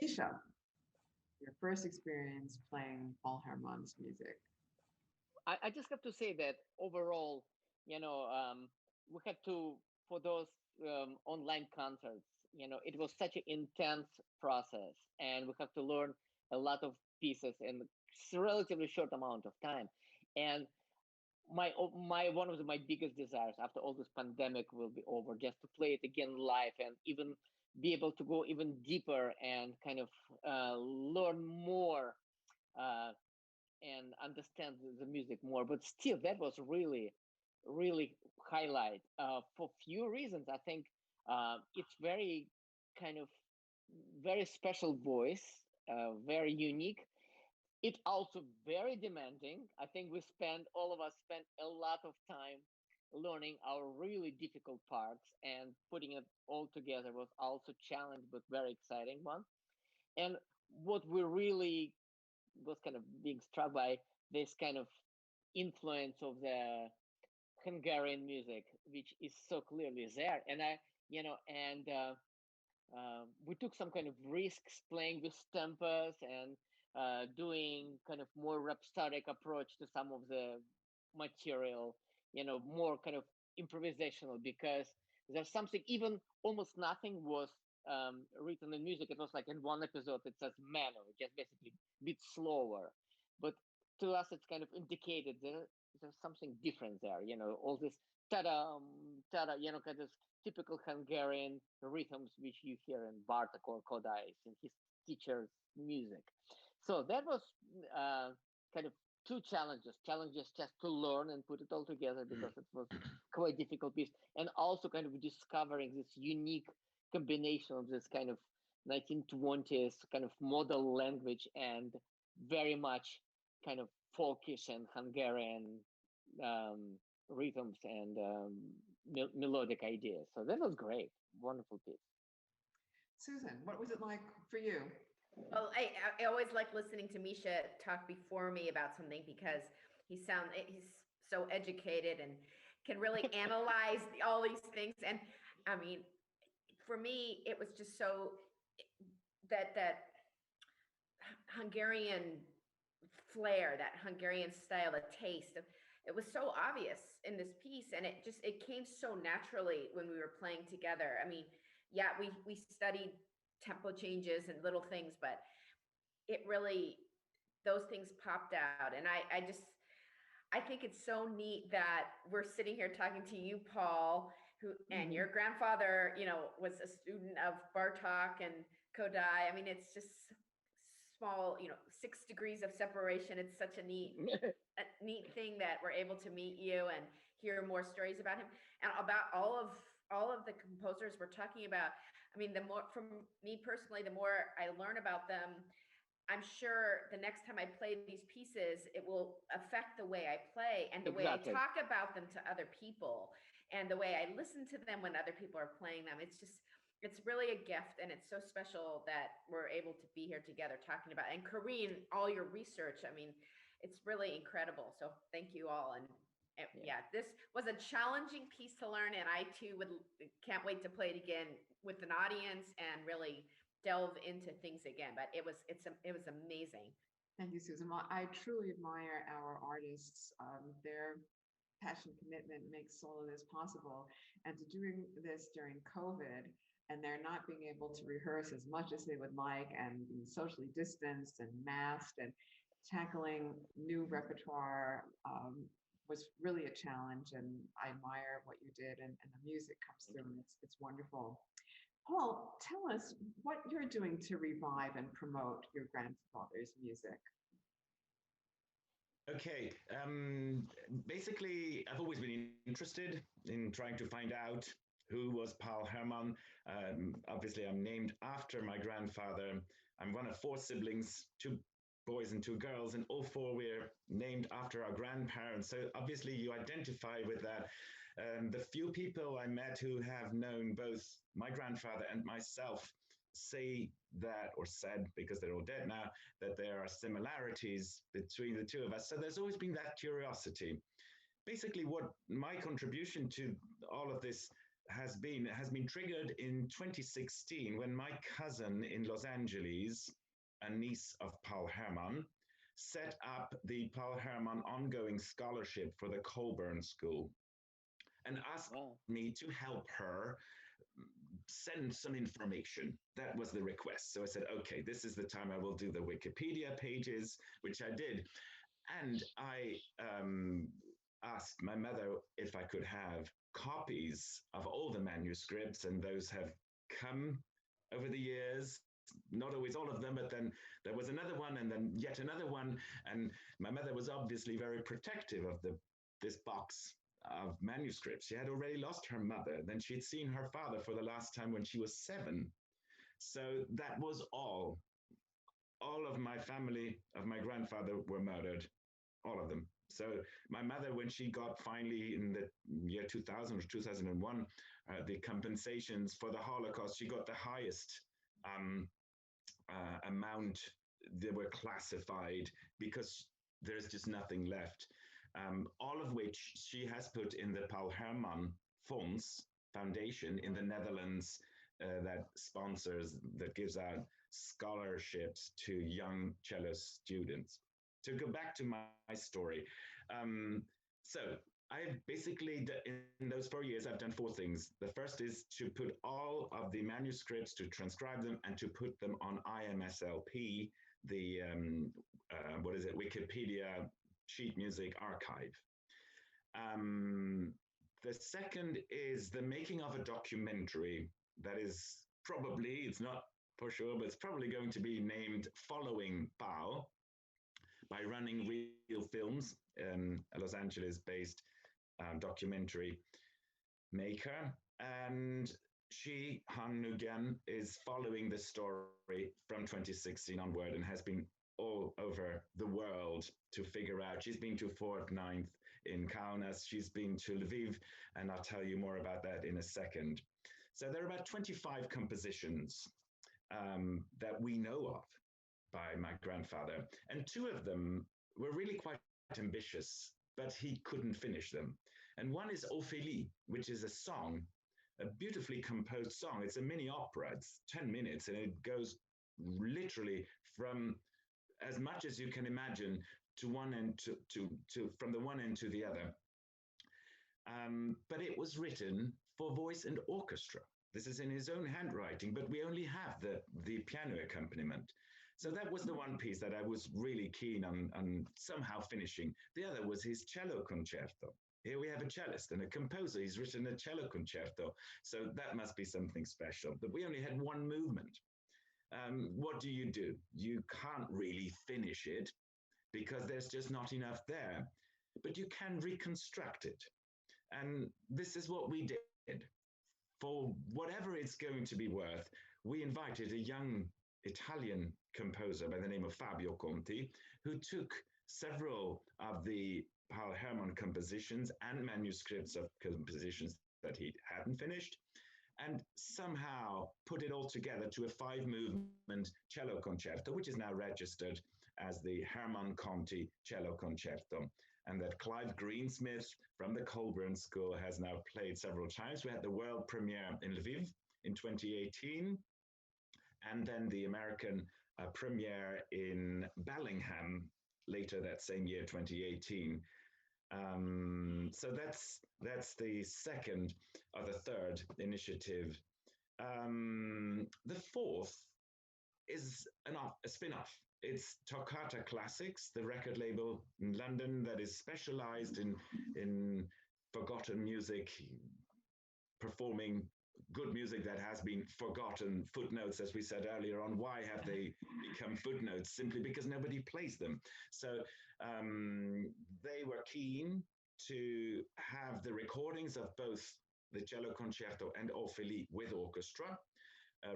Misha, your first experience playing Paul Hermann's music. I just have to say that overall, we had to, for those online concerts, it was such an intense process, and we have to learn a lot of pieces in a relatively short amount of time. And my one of my biggest desires after all this pandemic will be over, just to play it again live and even be able to go even deeper and kind of learn more uh, and understand the music more. But still, that was really highlight for few reasons. I think it's very kind of very special voice, very unique. It also very demanding. I think all of us spent a lot of time learning our really difficult parts, and putting it all together was also challenge, but very exciting one. And what we really was kind of being struck by, this kind of influence of the Hungarian music, which is so clearly there. And we took some kind of risks playing with tempos and doing kind of more rhapsodic approach to some of the material, more kind of improvisational, because there's something, even almost nothing was written in music. It was like in one episode it says manner, just basically a bit slower. But to us, it's kind of indicated there's something different there. All this ta-da, ta-da, kind of typical Hungarian rhythms which you hear in Bartok or Kodály in his teacher's music. So that was kind of two challenges. Challenges just to learn and put it all together, because it was quite difficult piece, and also kind of discovering this unique combination of this kind of 1920s kind of model language and very much kind of folkish and Hungarian um, rhythms and melodic ideas. So that was great, wonderful piece. Susan, what was it like for you? Well, I always like listening to Misha talk before me about something, because he's so educated and can really analyze all these things. And I mean, for me, it was just so that Hungarian flair, that Hungarian style, the taste of it was so obvious in this piece, and it came so naturally when we were playing together. I mean, yeah, we studied tempo changes and little things, but it really, those things popped out. And I think it's so neat that we're sitting here talking to you, Paul, who and your grandfather, was a student of Bartok and Kodály. I mean, it's just small, 6 degrees of separation. It's such a neat thing that we're able to meet you and hear more stories about him and about all of the composers we're talking about. I mean, the more, from me personally, the more I learn about them, I'm sure the next time I play these pieces, it will affect the way I play and the way I talk about them to other people and the way I listen to them when other people are playing them. It's really a gift, and it's so special that we're able to be here together talking about it. And Carine, all your research, I mean, it's really incredible. So thank you all. And yeah, this was a challenging piece to learn, and I too can't wait to play it again with an audience and really delve into things again. But it was amazing. Thank you, Susan. Well, I truly admire our artists. Their passion, commitment makes all of this possible. And to doing this during COVID, and they're not being able to rehearse as much as they would like, and being socially distanced and masked, and tackling new repertoire was really a challenge. And I admire what you did, and the music comes through, and it's wonderful. Paul, tell us what you're doing to revive and promote your grandfather's music. Okay, basically, I've always been interested in trying to find out who was Paul Hermann. Obviously, I'm named after my grandfather. I'm one of 4 siblings, 2 boys and 2 girls, and all 4 were named after our grandparents. So obviously, you identify with that. The few people I met who have known both my grandfather and myself say that, or said, because they're all dead now, that there are similarities between the 2 of us. So there's always been that curiosity. Basically, what my contribution to all of this has been triggered in 2016, when my cousin in Los Angeles, a niece of Paul Hermann, set up the Paul Hermann ongoing scholarship for the Colburn School and asked me to help her send some information. That was the request. So I said, okay, this is the time I will do the Wikipedia pages, which I did. And I asked my mother if I could have copies of all the manuscripts, and those have come over the years. Not always all of them, but then there was another one, and then yet another one. And my mother was obviously very protective of this box of manuscripts. She had already lost her mother. Then she'd seen her father for the last time when she was 7. So that was all. All of my family of my grandfather were murdered, all of them. So my mother, when she got finally in the year 2000 or 2001, the compensations for the Holocaust, she got the highest amount. They were classified because there's just nothing left. All of which she has put in the Paul Hermann Fonds Foundation in the Netherlands that sponsors, that gives out scholarships to young cello students. To go back to my story. So I've basically, in those 4 years, I've done 4 things. The first is to put all of the manuscripts, to transcribe them and to put them on IMSLP, the, Wikipedia sheet music archive. The second is the making of a documentary that is probably, it's not for sure, but it's probably going to be named Following Paul, by Running Real Films, a Los Angeles-based documentary maker. And she, Han Nguyen, is following the story from 2016 onward and has been all over the world to figure out. She's been to Fort 9th in Kaunas, she's been to Lviv, and I'll tell you more about that in a second. So there are about 25 compositions that we know of by my grandfather, and 2 of them were really quite ambitious, but he couldn't finish them. And one is Ophélie, which is a song, a beautifully composed song. It's a mini opera, it's 10 minutes, and it goes literally from as much as you can imagine to one end to from the one end to the other. But it was written for voice and orchestra. This is in his own handwriting, but we only have the piano accompaniment. So that was the one piece that I was really keen on somehow finishing. The other was his cello concerto. Here we have a cellist and a composer. He's written a cello concerto. So that must be something special. But we only had 1 movement. What do? You can't really finish it because there's just not enough there. But you can reconstruct it. And this is what we did. For whatever it's going to be worth, we invited a young Italian composer by the name of Fabio Conte, who took several of the Paul Hermann compositions and manuscripts of compositions that he hadn't finished, and somehow put it all together to a 5-movement cello concerto, which is now registered as the Hermann Conte Cello Concerto, and that Clive Greensmith from the Colburn School has now played several times. We had the world premiere in Lviv in 2018, and then the American premiere in Bellingham later that same year, 2018. So that's the second or the third initiative. The fourth is a spin-off. It's Tokata Classics, the record label in London that is specialized in forgotten music, performing good music that has been forgotten. Footnotes, as we said earlier on, why have they become footnotes? Simply because nobody plays them. So they were keen to have the recordings of both the cello concerto and Ophélie with orchestra,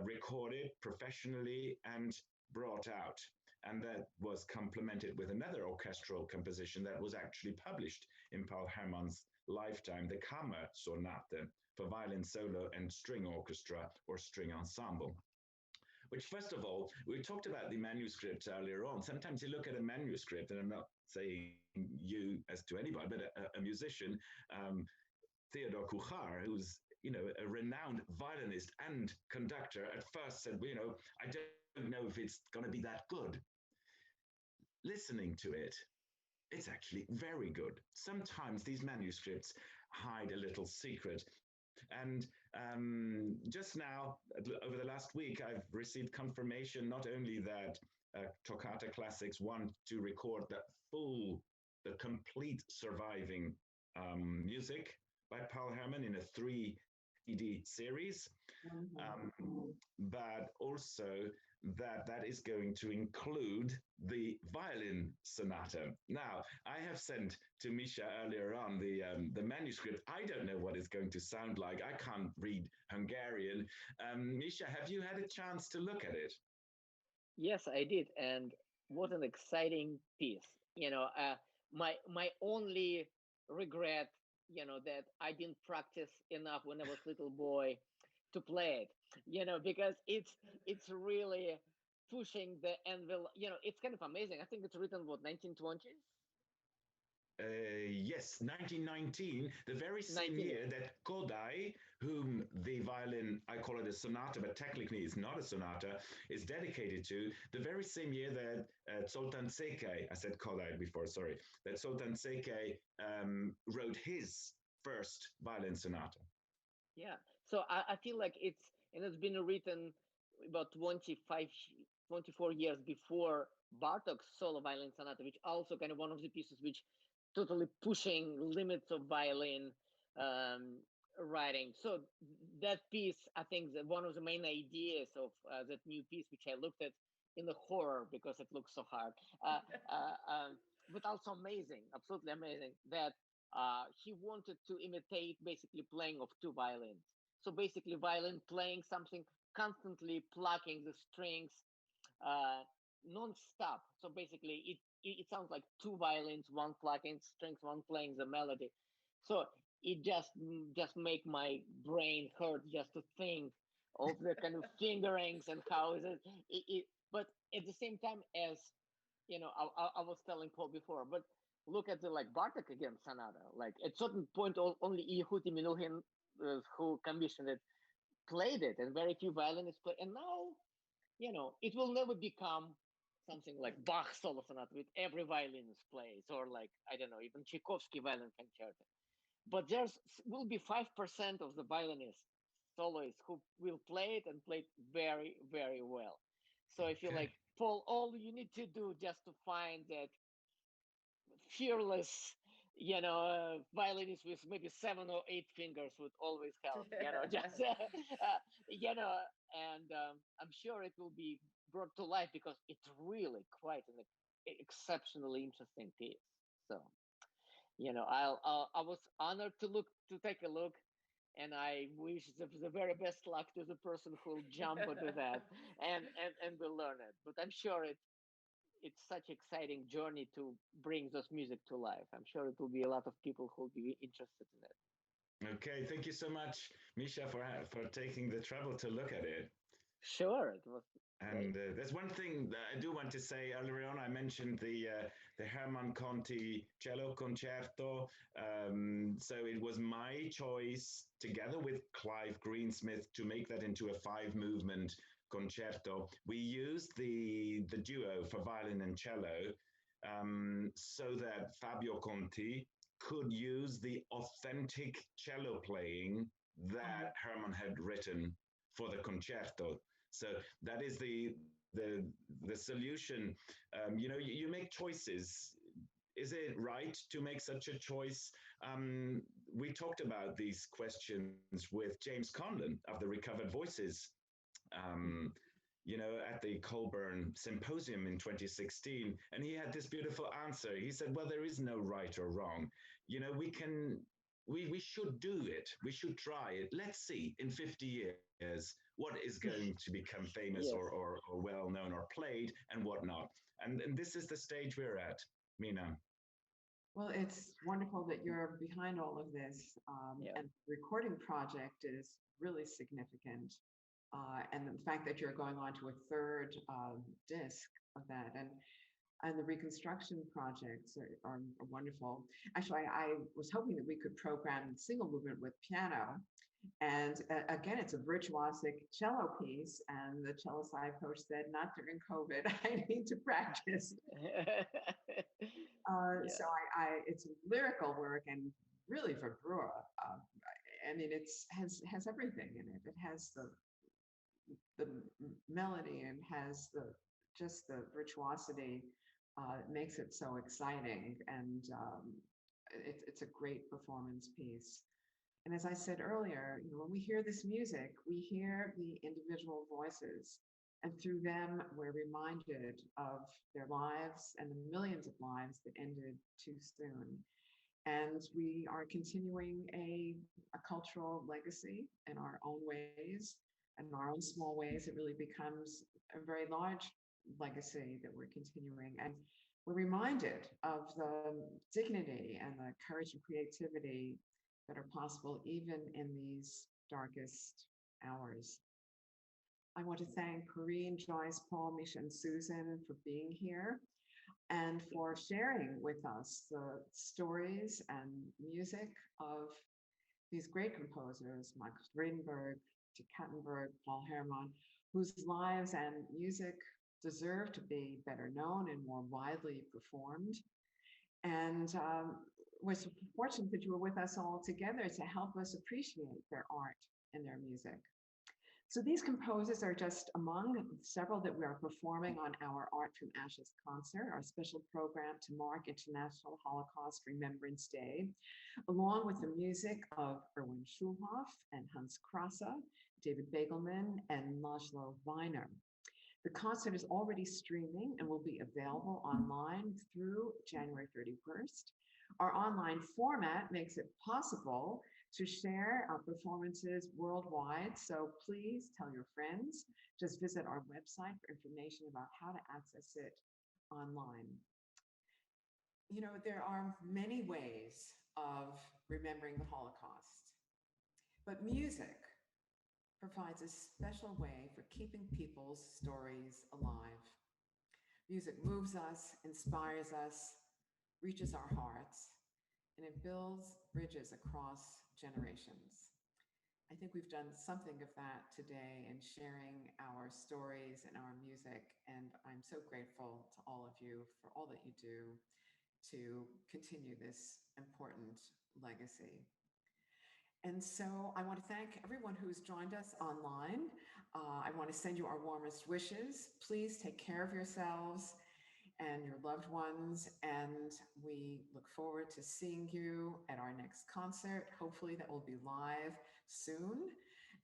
recorded professionally and brought out. And that was complemented with another orchestral composition that was actually published in Paul Hermann's lifetime, the Kammer Sonate for violin solo and string orchestra or string ensemble. Which, first of all, we talked about the manuscripts earlier on. Sometimes you look at a manuscript, and I'm not saying you as to anybody, but a musician, Theodor Kuchar, who's a renowned violinist and conductor, at first said, I don't know if it's going to be that good. Listening to it, it's actually very good. Sometimes these manuscripts hide a little secret. And Just now, over the last week, I've received confirmation not only that Tokata Classics want to record the complete surviving music by Paul Hermann in a 3 CD series, but also that is going to include the violin sonata. Now, I have sent to Misha earlier on the manuscript. I don't know what it's going to sound like. I can't read Hungarian. Misha, have you had a chance to look at it? Yes, I did, and what an exciting piece. My only regret, that I didn't practice enough when I was little boy to play it, because it's really pushing the envelope. It's kind of amazing. I think it's written, what, 1920s? Yes, 1919, the very same 19. year that Kodai, whom the violin, I call it a sonata, but technically it's not a sonata, is dedicated to, the very same year that Zoltán Székely, I said Kodai before, sorry, that Zoltán Székely wrote his first violin sonata. Yeah, so I feel like it's been written about 24 years before Bartok's solo violin sonata, which also kind of one of the pieces which totally pushing limits of violin writing. So that piece, I think, that one of the main ideas of that new piece, which I looked at in the horror because it looks so hard, but also amazing, absolutely amazing, that he wanted to imitate basically playing of two violins. So basically, violin playing something, constantly plucking the strings non-stop. So basically, it sounds like two violins, one plucking strings, one playing the melody. So it just make my brain hurt just to think of the kind of fingerings and how is it. But at the same time, as I was telling Paul before, but look at the like Bartok again sonata. Like at certain point, only Yehuti Minuhin, who commissioned it, played it, and very few violinists play. And now, it will never become something like Bach solo sonata with every violinist plays, or like I don't know, even Tchaikovsky violin concerto. But will be 5% of the violinists, soloists who will play it and play it very, very well. So I feel like, Paul, all you need to do just to find that fearless, violinist with maybe 7 or 8 fingers would always help, just, and I'm sure it will be brought to life because it's really quite an exceptionally interesting piece. So, I was honored to take a look, and I wish the very best luck to the person who'll jump into that and will learn it. But I'm sure it's such exciting journey to bring this music to life. I'm sure it will be a lot of people who'll be interested in it. Okay, thank you so much, Misha, for taking the trouble to look at it. Sure, it was. And there's one thing that I do want to say. Earlier on, I mentioned the Hermann Conte cello concerto. So it was my choice, together with Clive Greensmith, to make that into a 5-movement concerto. We used the duo for violin and cello, so that Fabio Conti could use the authentic cello playing that Hermann had written for the concerto. So that is the solution. You make choices. Is it right to make such a choice? We talked about these questions with James Conlon of the Recovered Voices, at the Colburn Symposium in 2016, and he had this beautiful answer. He said, "Well, there is no right or wrong. We should do it. We should try it. Let's see in 50 years what is going to become famous Yes. or well known or played and whatnot." And this is the stage we're at, Mina. Well, it's wonderful that you're behind all of this. And the recording project is really significant. And the fact that you're going on to a 3rd disc of that, and the reconstruction projects are wonderful. Actually, I was hoping that we could program single movement with piano. And again, it's a virtuosic cello piece. And the cello side coach said, "Not during COVID, I need to practice." So it's lyrical work and really vibrura. I mean, has everything in it. It has the melody and has just the virtuosity. It makes it so exciting, and it's a great performance piece. And as I said earlier, when we hear this music, we hear the individual voices, and through them, we're reminded of their lives and the millions of lives that ended too soon. And we are continuing a cultural legacy in our own ways, in our own small ways. It really becomes a very large legacy that we're continuing. And we're reminded of the dignity and the courage and creativity that are possible even in these darkest hours. I want to thank Carine, Joyce, Paul, Misha, and Susan for being here and for sharing with us the stories and music of these great composers, Mikhail Vredenburg, Dick Kattenburg, Paul Hermann, whose lives and music deserve to be better known and more widely performed. And we're so fortunate that you were with us all together to help us appreciate their art and their music. So these composers are just among several that we are performing on our Art from Ashes concert, our special program to mark International Holocaust Remembrance Day, along with the music of Erwin Schulhoff and Hans Krasse, David Begelman, and Laszlo Weiner. The concert is already streaming and will be available online through January 31st. Our online format makes it possible to share our performances worldwide, so please tell your friends. Just visit our website for information about how to access it online. You know, there are many ways of remembering the Holocaust, but music provides a special way for keeping people's stories alive. Music moves us, inspires us, reaches our hearts, and it builds bridges across generations. I think we've done something of that today in sharing our stories and our music, and I'm so grateful to all of you for all that you do to continue this important legacy. And so I want to thank everyone who's joined us online. I want to send you our warmest wishes. Please take care of yourselves and your loved ones, and we look forward to seeing you at our next concert. Hopefully that will be live soon.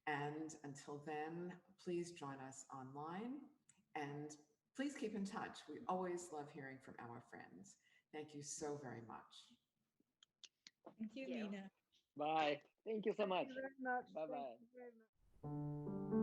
And until then, please join us online and please keep in touch. We always love hearing from our friends. Thank you so very much. Thank you, Mina. Bye. Thank you so much. Thank you very much. Bye-bye. Thank you very much.